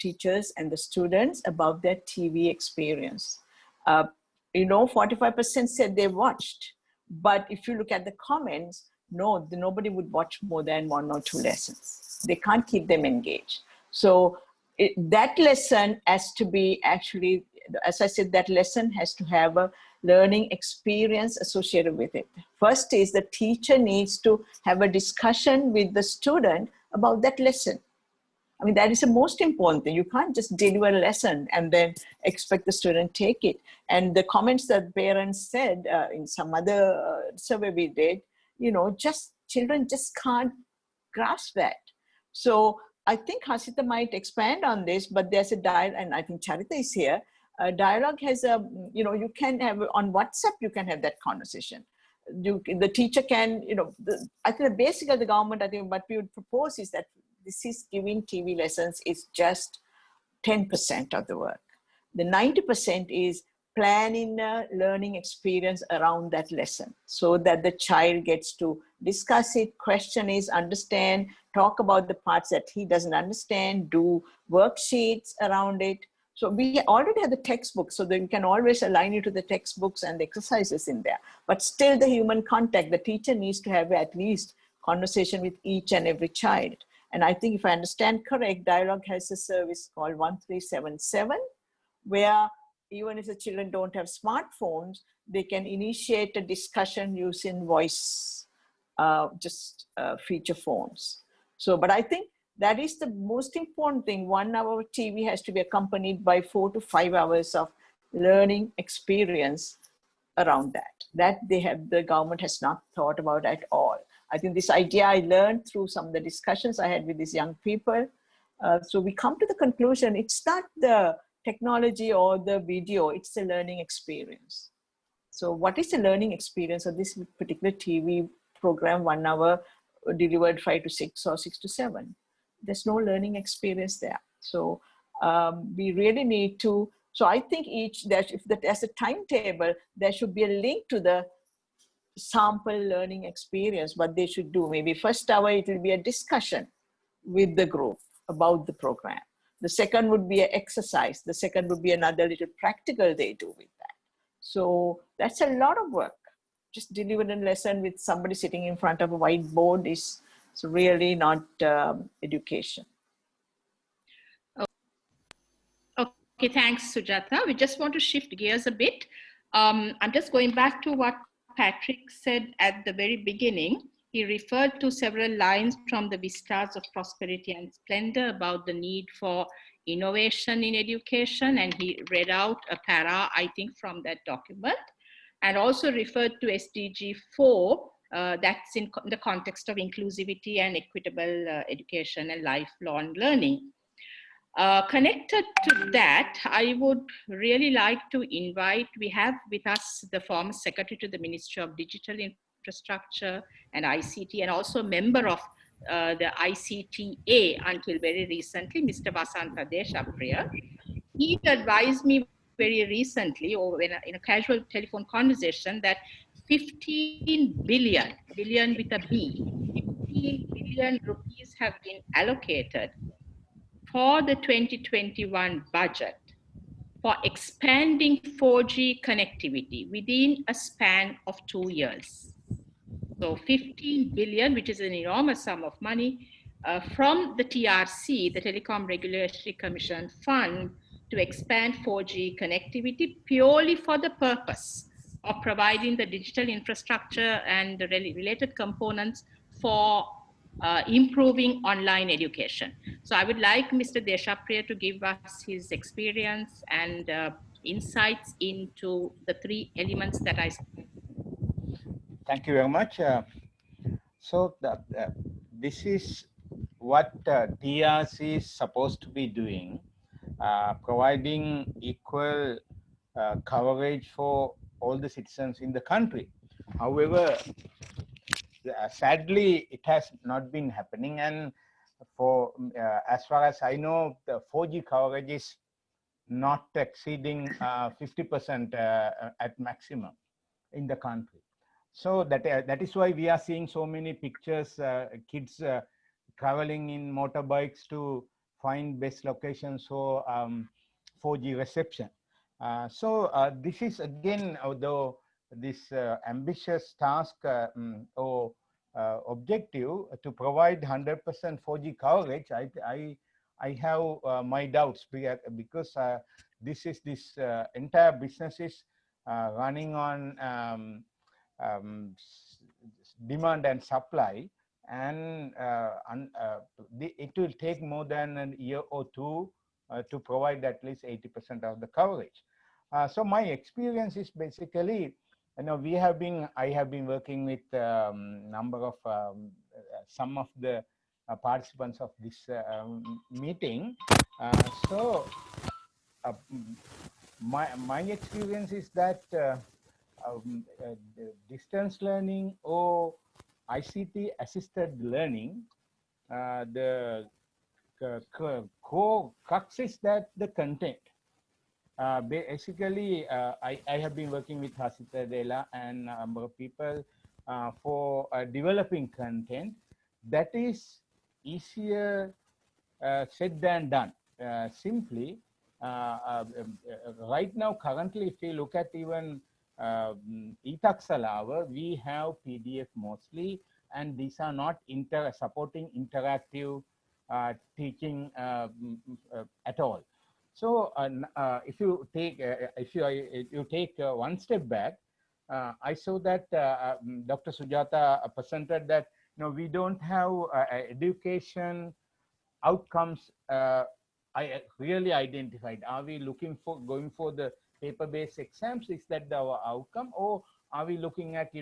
teachers and the students about their TV experience. 45% said they watched, but if you look at the comments, nobody would watch more than 1 or 2 lessons. They can't keep them engaged. So that lesson has to be, actually, as I said, that lesson has to have a learning experience associated with it. First is the teacher needs to have a discussion with the student about that lesson. I mean, that is the most important thing. You can't just deliver a lesson and then expect the student to take it. And the comments that parents said in some other survey we did, children just can't grasp that. So I think Hasita might expand on this, but there's a dialogue, and I think Charita is here. Dialogue has you can have on WhatsApp, you can have that conversation. the teacher can, I think the basic of the government, I think what we would propose is that this is giving TV lessons is just 10% of the work. The 90% is planning a learning experience around that lesson so that the child gets to discuss it, question is, understand, talk about the parts that he doesn't understand, do worksheets around it. So we already have the textbooks, so that you can always align it to the textbooks and the exercises in there. But still the human contact, the teacher needs to have at least conversation with each and every child. And I think if I understand correct, Dialogue has a service called 1377, where even if the children don't have smartphones, they can initiate a discussion using voice, feature phones. So, but I think that is the most important thing. 1 hour of TV has to be accompanied by 4 to 5 hours of learning experience around that. That the government has not thought about at all. I think this idea I learned through some of the discussions I had with these young people. So we come to the conclusion, it's not the technology or the video, it's the learning experience. So what is the learning experience of this particular TV program, 1 hour delivered 5 to 6 or 6 to 7? There's no learning experience there. So we really need to, so I think if there's a timetable, there should be a link to the sample learning experience, what they should do. Maybe first hour, it will be a discussion with the group about the program. The second would be an exercise. The second would be another little practical they do with that. So that's a lot of work. Just delivering a lesson with somebody sitting in front of a whiteboard is really not education. Okay, thanks, Sujata. We just want to shift gears a bit. I'm just going back to what Patrick said at the very beginning. He referred to several lines from the Vistas of Prosperity and Splendor about the need for innovation in education, and he read out a para, I think, from that document, and also referred to SDG 4, that's in the context of inclusivity and equitable education and lifelong learning. Connected to that, I would really like to invite, we have with us the former Secretary to the Ministry of Digital Infrastructure and ICT, and also a member of the ICTA until very recently, Mr. Vasanta Deshapriya. He advised me very recently, or in a casual telephone conversation, that 15 billion with a B, 15 billion rupees have been allocated for the 2021 budget for expanding 4G connectivity within a span of 2 years. So 15 billion, which is an enormous sum of money, from the TRC, the Telecom Regulatory Commission fund, to expand 4G connectivity purely for the purpose of providing the digital infrastructure and the related components for improving online education. So I would like Mr. Deshapriya to give us his experience and insights into the 3 elements that I spoke. Thank you very much. This is what TRC is supposed to be doing, providing equal coverage for all the citizens in the country. However, sadly, it has not been happening, and for as far as I know, the 4G coverage is not exceeding 50% at maximum in the country. So that is why we are seeing so many pictures, kids traveling in motorbikes to find best locations for 4G reception. This is again, although this ambitious task or objective to provide 100% 4G coverage, I have my doubts because this entire business is running on demand and supply, and it will take more than a year or two to provide at least 80% of the coverage. So my experience is basically, I have been working with number of some of the participants of this meeting. My experience is that distance learning or ICT assisted learning, the core crux is that the content. Basically, I have been working with Hasita Dela and a number of people for developing content that is easier said than done. Simply, right now, currently, if you look at even Itaxalawa, we have PDF mostly, and these are not supporting interactive teaching at all. So if you take one step back, I saw that Dr. Sujata presented that we don't have education outcomes I really identified. Are we going for the paper-based exams? Is that our outcome, or are we looking at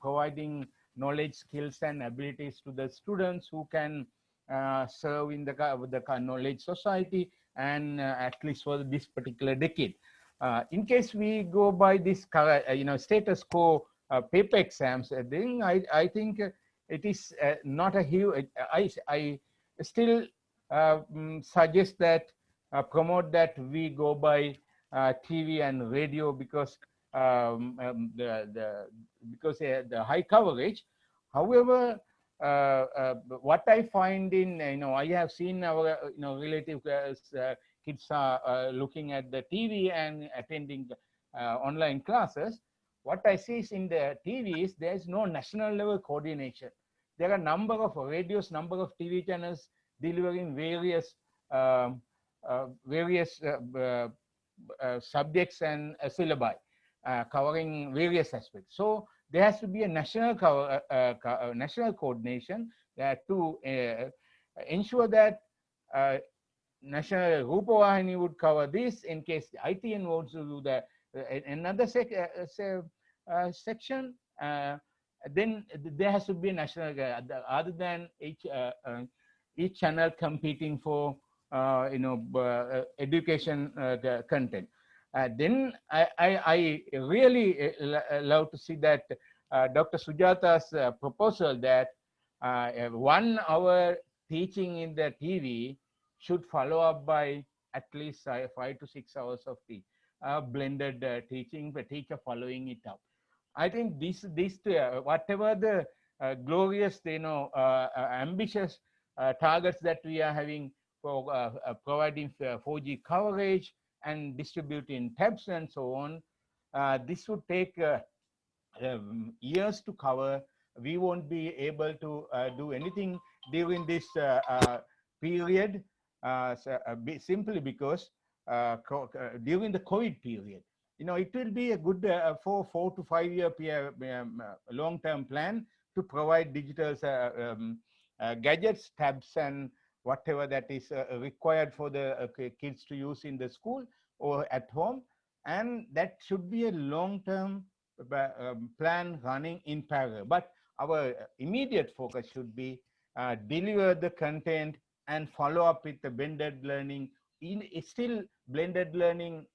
providing knowledge, skills, and abilities to the students who can serve in the knowledge society, and at least for this particular decade? In case we go by this status quo paper exams, then I think it is not a huge. I still suggest that promote that we go by TV and radio because the high coverage. However, what I find in I have seen our relative kids are looking at the TV and attending online classes. What I see is in the TV is there is no national level coordination. There are a number of radios, number of TV channels delivering various subjects and syllabi, covering various aspects. So there has to be a national national coordination to ensure that National Rupavahini would cover this in case the ITN wants to do that. Another section, then there has to be a national, other than each channel competing for education content. Then I really love to see that Dr. Sujata's proposal that 1 hour teaching in the TV should follow up by at least 5 to 6 hours of the blended teaching, the teacher following it up. I think these whatever the glorious, ambitious targets that we are having for providing 4G coverage and distributing tabs and so on, this would take years to cover. We won't be able to do anything during this period simply because during the COVID period. It will be a good 4 to 5 year long-term plan to provide digital gadgets, tabs, and whatever that is required for the kids to use in the school or at home. And that should be a long-term plan running in parallel. But our immediate focus should be deliver the content and follow up with the blended learning. It's still blended learning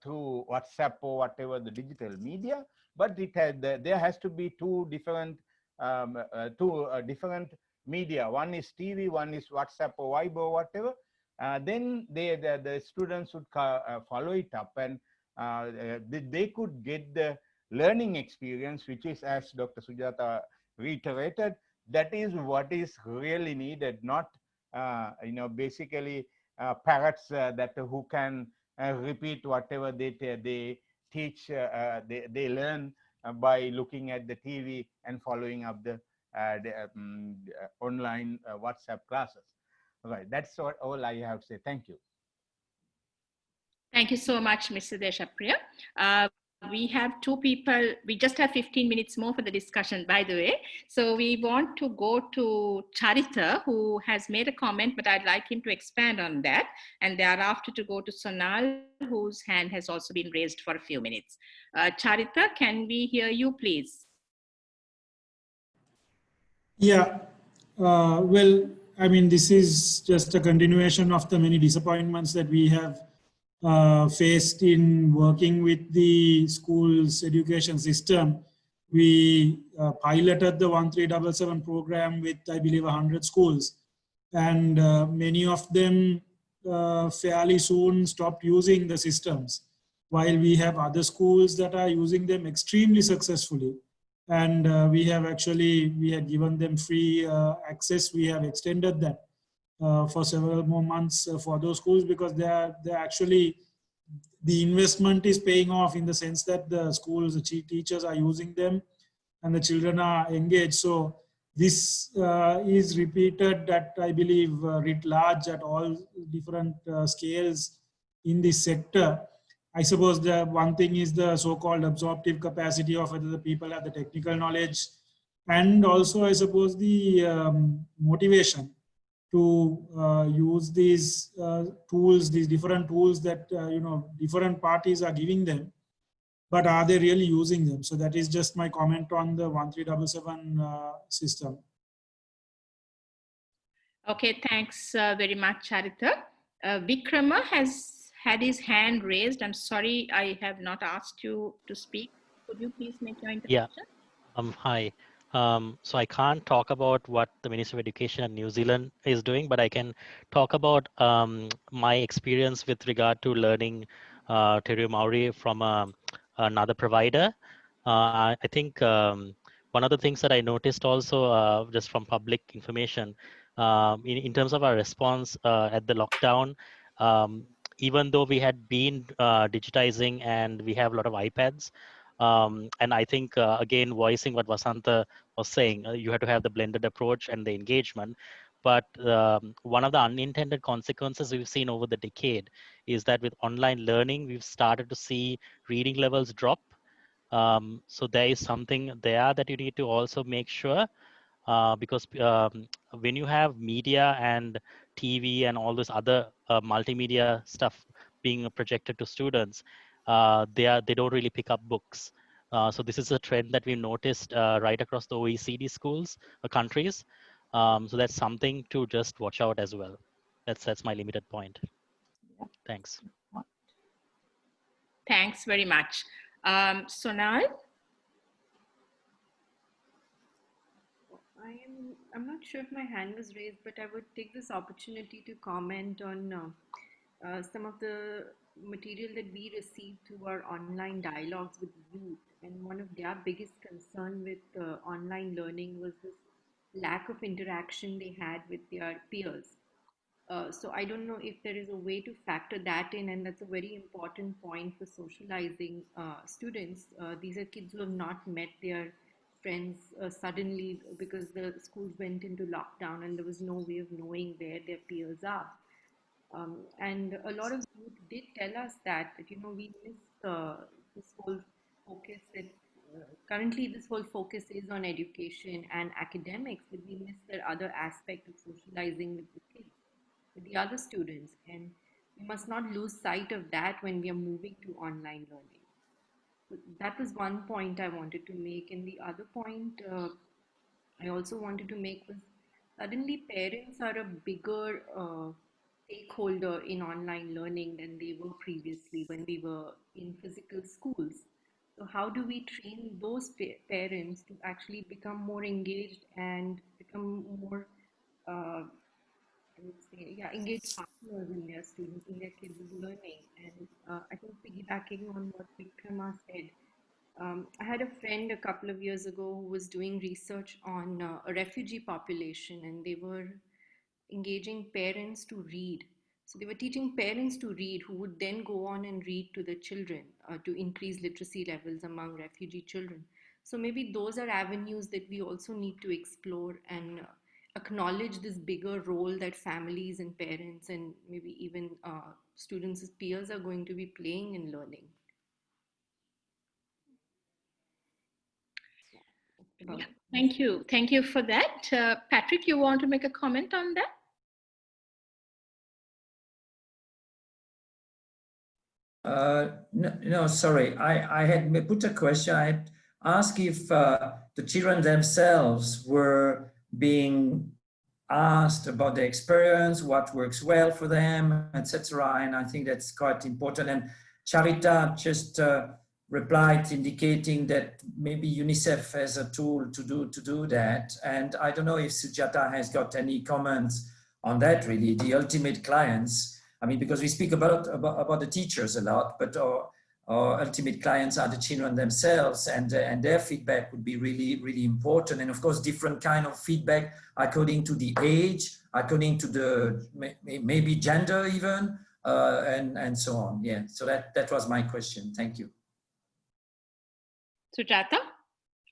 through WhatsApp or whatever the digital media, but there has to be two different media. One is TV, one is WhatsApp or Viber or whatever. Then the students would follow it up, and they could get the learning experience, which is, as Dr. Sujata reiterated, that is what is really needed, not basically parrots that who can repeat whatever they teach, they learn by looking at the TV and following up the online WhatsApp classes. Right, that's all I have to say. Thank you. Thank you so much, Mr. Deshapriya. We have 2 people. We just have 15 minutes more for the discussion, by the way. So we want to go to Charita, who has made a comment, but I'd like him to expand on that. And thereafter to go to Sonal, whose hand has also been raised for a few minutes. Charita, can we hear you, please? Yeah. Well, I mean, this is just a continuation of the many disappointments that we have faced in working with the school's education system. We piloted the 1377 program with, I believe, 100 schools. And many of them fairly soon stopped using the systems, while we have other schools that are using them extremely successfully. And we had given them free access. We have extended that for several more months for those schools, because they're actually, the investment is paying off in the sense that the schools, the teachers are using them and the children are engaged. So this is repeated at, I believe, writ large at all different scales in this sector. I suppose the one thing is the so-called absorptive capacity of whether the people have the technical knowledge, and also I suppose the motivation to use these tools, these different tools that different parties are giving them, but are they really using them? So that is just my comment on the 1377 system. Okay, thanks very much, Charita. Vikrama has had his hand raised. I'm sorry I have not asked you to speak. Could you please make your intervention? Yeah. Hi. So I can't talk about what the Ministry of Education in New Zealand is doing, but I can talk about my experience with regard to learning Te Reo Maori from another provider. I think one of the things that I noticed also just from public information, in terms of our response at the lockdown, even though we had been digitizing and we have a lot of iPads, and I think, again, voicing what Vasanta was saying, you have to have the blended approach and the engagement. But one of the unintended consequences we've seen over the decade is that with online learning, we've started to see reading levels drop. So there is something there that you need to also make sure, because when you have media and TV and all this other multimedia stuff being projected to students, they don't really pick up books. So this is a trend that we've noticed right across the OECD schools countries. So that's something to just watch out as well. That's my limited point. Thanks. Thanks very much. Sonal? I'm not sure if my hand was raised, but I would take this opportunity to comment on some of the material that we received through our online dialogues with youth. And one of their biggest concern with online learning was this lack of interaction they had with their peers. So I don't know if there is a way to factor that in, and that's a very important point for socializing students. These are kids who have not met their friends suddenly because the schools went into lockdown and there was no way of knowing where their peers are. And a lot of youth did tell us that we miss this whole focus that currently this whole focus is on education and academics, but we miss that other aspect of socializing with the kids, with the other students, and we must not lose sight of that when we are moving to online learning. So that was one point I wanted to make, and the other point I also wanted to make was suddenly parents are a bigger stakeholder in online learning than they were previously when we were in physical schools. So how do we train those parents to actually become more engaged and become more I would say, yeah, engage partners in their students, in their kids' learning. And I think piggybacking on what Vikrama said, I had a friend a couple of years ago who was doing research on a refugee population, and they were engaging parents to read. So they were teaching parents to read, who would then go on and read to the children to increase literacy levels among refugee children. So maybe those are avenues that we also need to explore and acknowledge this bigger role that families and parents and maybe even students as peers are going to be playing in learning. Yeah, thank you. Thank you for that. Patrick, you want to make a comment on that? No, sorry. I had put a question. I had asked if the children themselves were being asked about their experience, what works well for them, etc. And I think that's quite important. And Charita just replied indicating that maybe UNICEF has a tool to do that. And I don't know if Sujata has got any comments on that really, the ultimate clients. I mean, because we speak about the teachers a lot, but our ultimate clients are the children themselves, and their feedback would be really, really important. And of course, different kind of feedback according to the age, according to the maybe gender even, and so on. Yeah, so that was my question. Thank you. Sujata,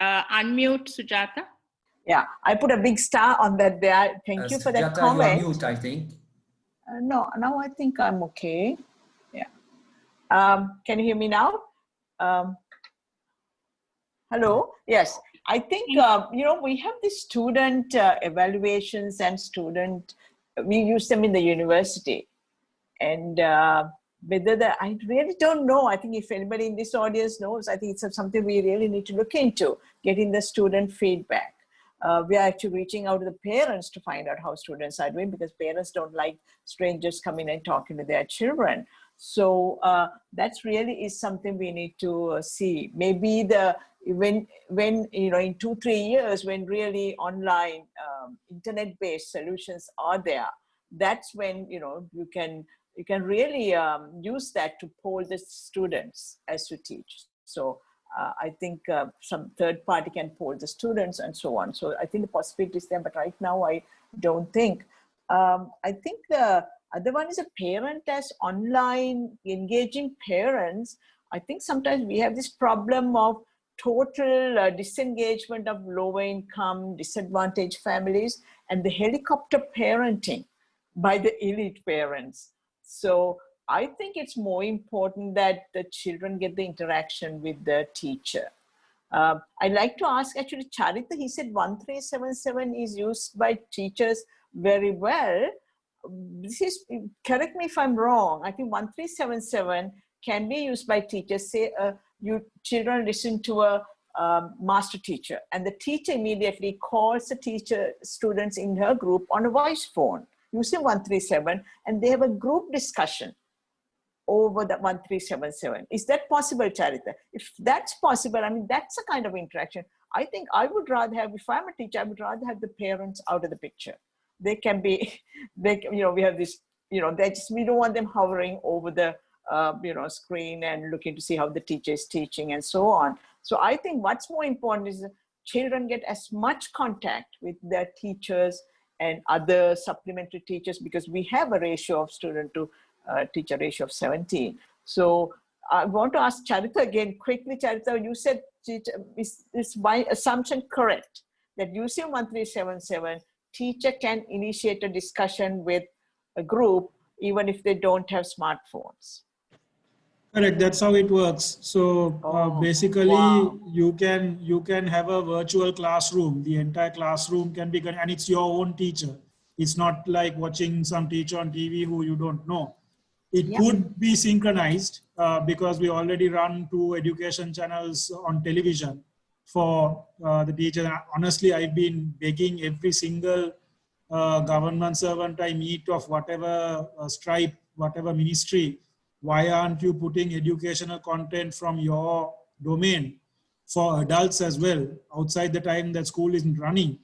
unmute Sujata. Yeah, I put a big star on that there. Thank you for that Sujata, comment. you are mute, I think. No, now I think I'm okay. Yeah. Can you hear me now? Hello? Yes. I think, we have the student evaluations and we use them in the university. And I really don't know. I think if anybody in this audience knows, I think it's something we really need to look into, getting the student feedback. We are actually reaching out to the parents to find out how students are doing, because parents don't like strangers coming and talking to their children. So that's really is something we need to see. Maybe when in 2-3 years, when really online internet-based solutions are there, that's when you can really use that to poll the students as to teach. So I think some third party can poll the students and so on. So I think the possibility is there, but right now I don't think. I think the other one is a parent as online engaging parents. I think sometimes we have this problem of total disengagement of lower income, disadvantaged families, and the helicopter parenting by the elite parents. So I think it's more important that the children get the interaction with the teacher. I'd like to ask actually Charita, he said 1377 is used by teachers very well. Correct me if I'm wrong, I think 1377 can be used by teachers. Say children listen to a master teacher, and the teacher immediately calls the students in her group on a voice phone using 137, and they have a group discussion over the 1377. Is that possible, Charita? If that's possible, I mean, that's a kind of interaction. I think I would rather have, if I'm a teacher, I would rather have the parents out of the picture. They can be, we have this, we don't want them hovering over the, screen and looking to see how the teacher is teaching and so on. So I think what's more important is children get as much contact with their teachers and other supplementary teachers, because we have a ratio of student to teacher ratio of 17. So I want to ask Charita again quickly. Charita, you said, is my assumption correct that using 1377, teacher can initiate a discussion with a group even if they don't have smartphones? Correct. That's how it works. So basically, wow. you can have a virtual classroom. The entire classroom can be, and it's your own teacher. It's not like watching some teacher on TV who you don't know. It could be synchronized because we already run 2 education channels on television for the teacher. Honestly, I've been begging every single government servant I meet of whatever stripe, whatever ministry, why aren't you putting educational content from your domain for adults as well outside the time that school isn't running?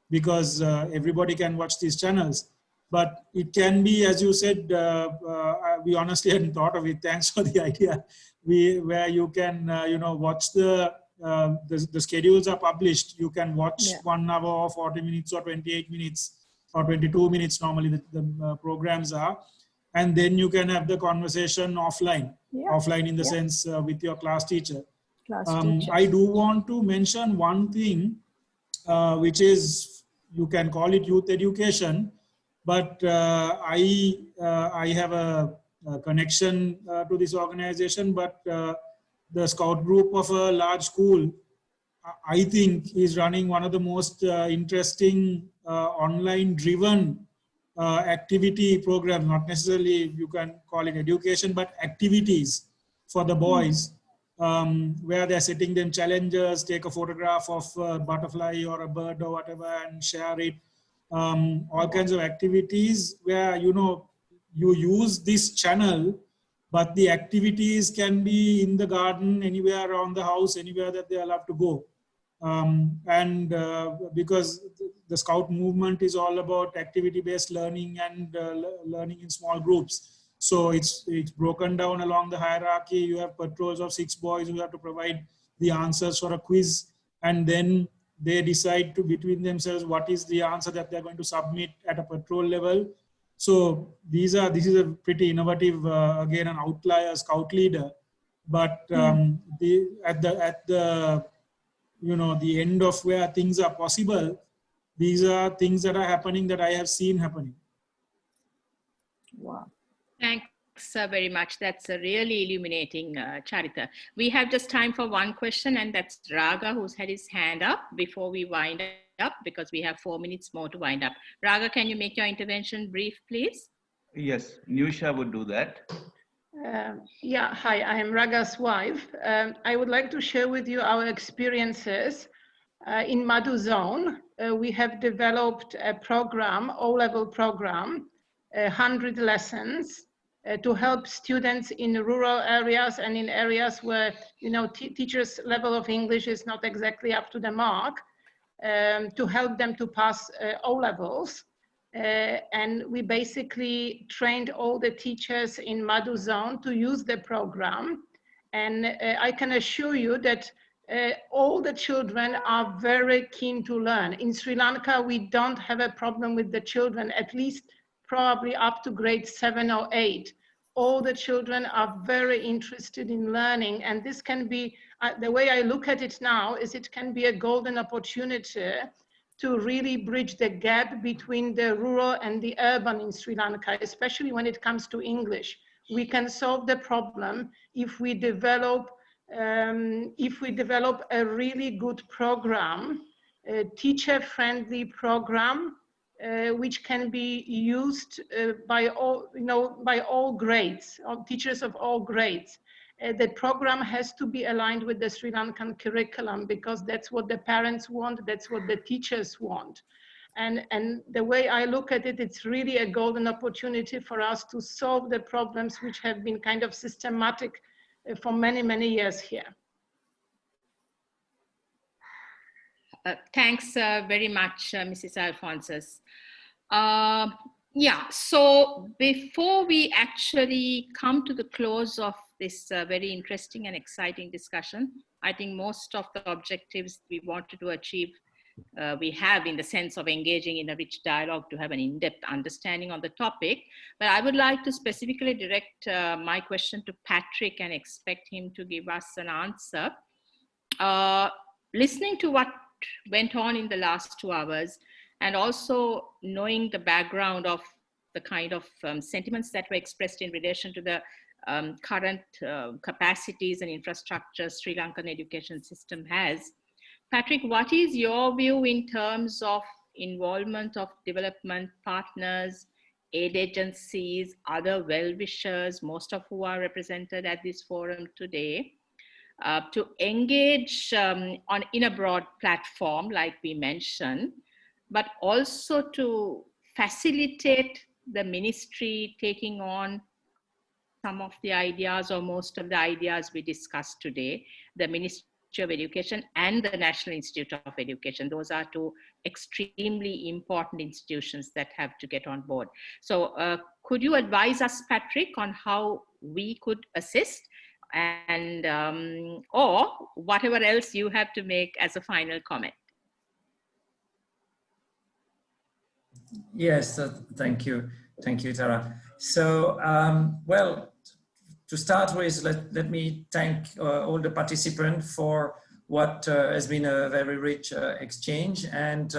Because everybody can watch these channels. But it can be, as you said, we honestly hadn't thought of it. Thanks for the idea. Where you can, watch the schedules are published. You can watch 1 hour or 40 minutes or 28 minutes or 22 minutes normally the programs are. And then you can have the conversation offline, offline in the sense with your class teacher. I do want to mention one thing, which is, you can call it youth education, but I have a connection to this organization, but the scout group of a large school, I think, is running one of the most interesting online driven activity program, not necessarily you can call it education, but activities for the boys, where they're setting them challenges, take a photograph of a butterfly or a bird or whatever and share it. all kinds of activities where, you know, you use this channel, but the activities can be in the garden, anywhere around the house, anywhere that they are allowed to go. Because the Scout movement is all about activity-based learning and learning in small groups. So it's broken down along the hierarchy. You have patrols of 6 boys who have to provide the answers for a quiz, and then they decide to between themselves what is the answer that they're going to submit at a patrol level. So this is a pretty innovative, again, an outlier Scout leader. But at the you know, the end of where things are possible, these are things that are happening that I have seen happening. Wow. Thanks very much. That's a really illuminating, Charita. We have just time for one question, and that's Raga, who's had his hand up before we wind up, because we have 4 minutes more to wind up. Raga, can you make your intervention brief, please? Yes, Nusha would do that. Yeah, hi, I am Raga's wife. I would like to share with you our experiences in Madhu Zone. We have developed a program, O-level program, 100 lessons to help students in rural areas and in areas where, you know, teachers' level of English is not exactly up to the mark, to help them to pass O-levels. And we basically trained all the teachers in Madhu Zone to use the program. And I can assure you that all the children are very keen to learn. In Sri Lanka, we don't have a problem with the children, at least probably up to grade 7 or 8. All the children are very interested in learning. And this can be, the way I look at it now is it can be a golden opportunity to really bridge the gap between the rural and the urban in Sri Lanka, especially when it comes to English. We can solve the problem if we develop a really good program, a teacher-friendly program, which can be used by all, you know, by all grades, teachers of all grades. The program has to be aligned with the Sri Lankan curriculum, because that's what the parents want, that's what the teachers want. And the way I look at it, it's really a golden opportunity for us to solve the problems which have been kind of systematic for many, many years here. Thanks very much, Mrs. Alphonsus. Yeah, so before we actually come to the close of this very interesting and exciting discussion, I think most of the objectives we wanted to achieve, we have, in the sense of engaging in a rich dialogue to have an in-depth understanding on the topic. But I would like to specifically direct my question to Patrick and expect him to give us an answer. Listening to what went on in the last 2 hours, and also knowing the background of the kind of sentiments that were expressed in relation to the current capacities and infrastructure Sri Lankan education system has. Patrick, what is your view in terms of involvement of development partners, aid agencies, other well-wishers, most of who are represented at this forum today, to engage in a broad platform like we mentioned, but also to facilitate the ministry taking on some of the ideas or most of the ideas we discussed today, the Ministry of Education and the National Institute of Education. Those are 2 extremely important institutions that have to get on board. So could you advise us, Patrick, on how we could assist, and or whatever else you have to make as a final comment? Yes, thank you. Thank you, Tara. So, well, to start with, let me thank all the participants for what has been a very rich exchange. And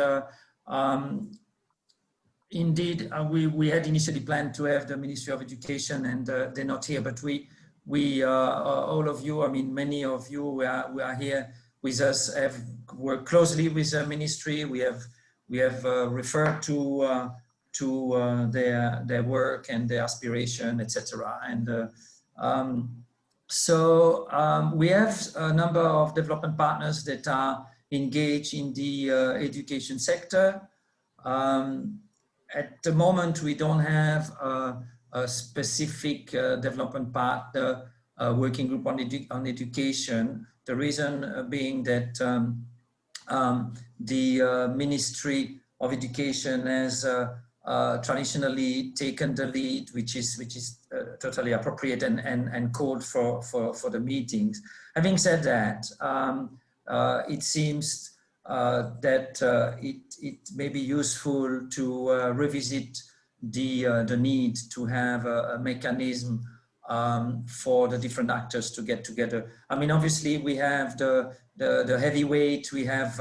indeed, we had initially planned to have the Ministry of Education, and they're not here, but we all of you, I mean, many of you who are here with us have worked closely with the ministry. We have referred to their work and their aspiration, etc. And so we have a number of development partners that are engaged in the education sector. At the moment, we don't have a specific development partner working group on education. The reason being that the Ministry of Education has traditionally taken the lead, which is totally appropriate and called for the meetings. Having said that, it seems that it may be useful to revisit the need to have a mechanism for the different actors to get together. I mean, obviously we have the heavyweight, we have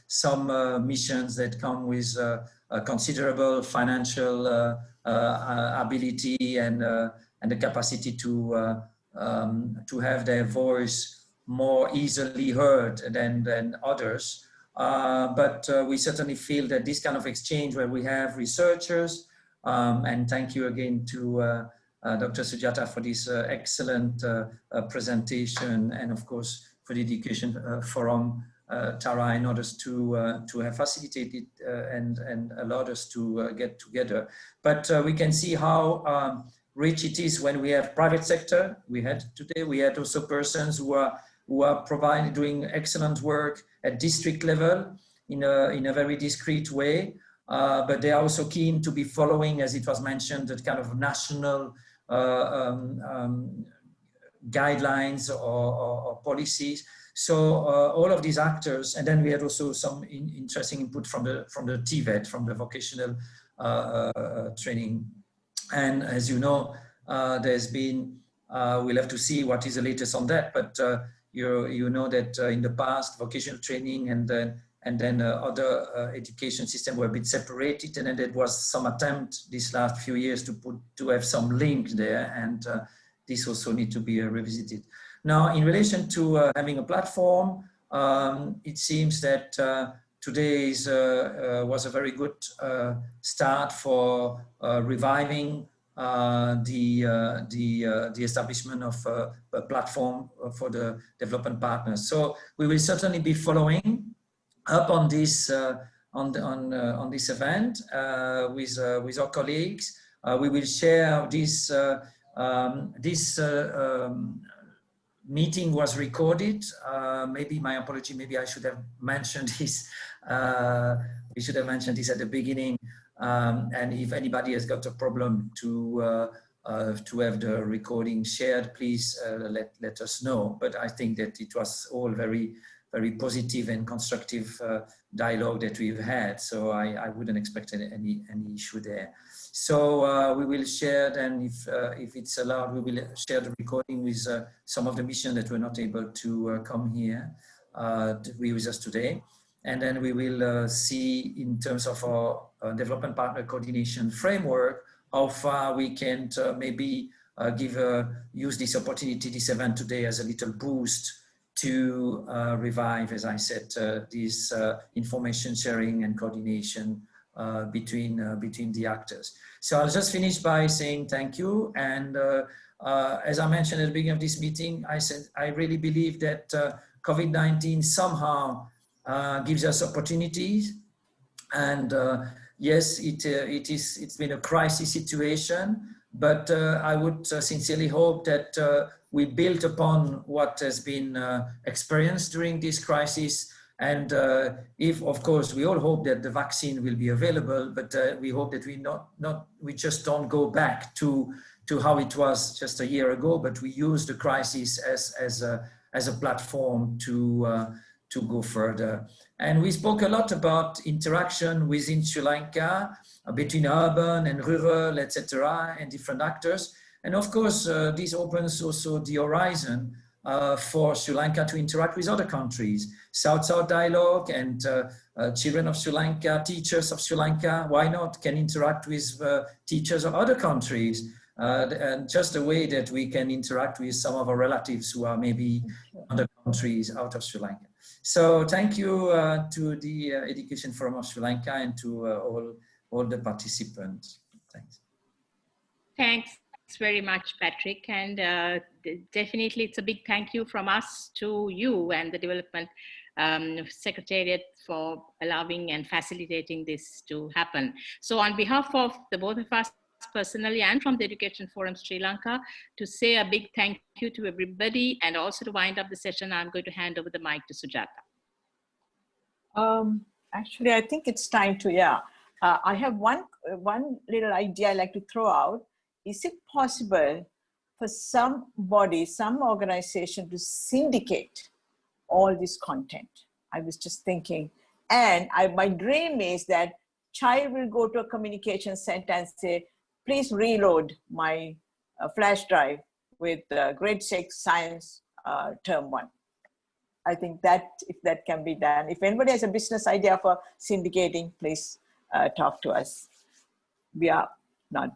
some missions that come with a considerable financial ability and the capacity to have their voice more easily heard than others. But we certainly feel that this kind of exchange where we have researchers, and thank you again to Dr. Sujata for this excellent presentation, and of course for the Education Forum, Tara, and others to have facilitated and allowed us to get together. But we can see how rich it is when we have private sector. We had today, we had also persons who are doing excellent work at district level in a very discreet way, but they are also keen to be following, as it was mentioned, that kind of national guidelines or policies. So all of these actors, and then we had also some interesting input from the TVET, from the vocational training. And as you know, there's been, we'll have to see what is the latest on that, but you know that in the past, vocational training and then other education system were a bit separated, and then there was some attempt these last few years to have some link there, and this also need to be revisited. Now, in relation to having a platform, it seems that today was a very good start for reviving the establishment of a platform for the development partners. So we will certainly be following up on this on this event with our colleagues. We will share this meeting was recorded. Maybe my apology. Maybe I should have mentioned this. We should have mentioned this at the beginning. And if anybody has got a problem to have the recording shared, please let us know. But I think that it was all very positive and constructive dialogue that we've had. So I wouldn't expect any issue there. So we will share then, if it's allowed, we will share the recording with some of the mission that were not able to come here to be with us today. And then we will see in terms of our development partner coordination framework, how far we can maybe use this opportunity, this event today as a little boost to revive, as I said, this information sharing and coordination between the actors. So I'll just finish by saying thank you. And as I mentioned at the beginning of this meeting, I said I really believe that COVID-19 somehow gives us opportunities. And yes, it's been a crisis situation, but I would sincerely hope that we build upon what has been experienced during this crisis. And if, of course, we all hope that the vaccine will be available, but we hope that we just don't go back to how it was just a year ago, but we use the crisis as a platform to go further. And we spoke a lot about interaction within Sri Lanka between urban and rural, etc., and different actors. And of course, this opens also the horizon for Sri Lanka to interact with other countries. South-South dialogue and children of Sri Lanka, teachers of Sri Lanka, why not, can interact with teachers of other countries. And just a way that we can interact with some of our relatives who are maybe in other countries out of Sri Lanka. So thank you to the Education Forum of Sri Lanka and to all the participants. Thanks. Thanks very much, Patrick. And definitely it's a big thank you from us to you and the development Secretariat for allowing and facilitating this to happen. So on behalf of the both of us personally and from the Education Forum Sri Lanka, to say a big thank you to everybody, and also to wind up the session, I'm going to hand over the mic to Sujata. Actually, I think it's time to, I have one little idea I'd like to throw out. Is it possible for somebody, some organization to syndicate all this content? I was just thinking, and my dream is that child will go to a communication center and say, please reload my flash drive with grade 6 science term 1. I think that if that can be done, if anybody has a business idea for syndicating, please talk to us. We are not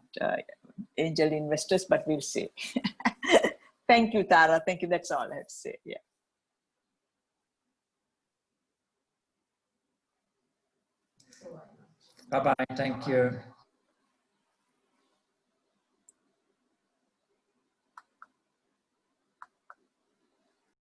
angel investors, but we'll see. Thank you, Tara. Thank you. That's all I have to say. Yeah. Bye-bye. Thank you.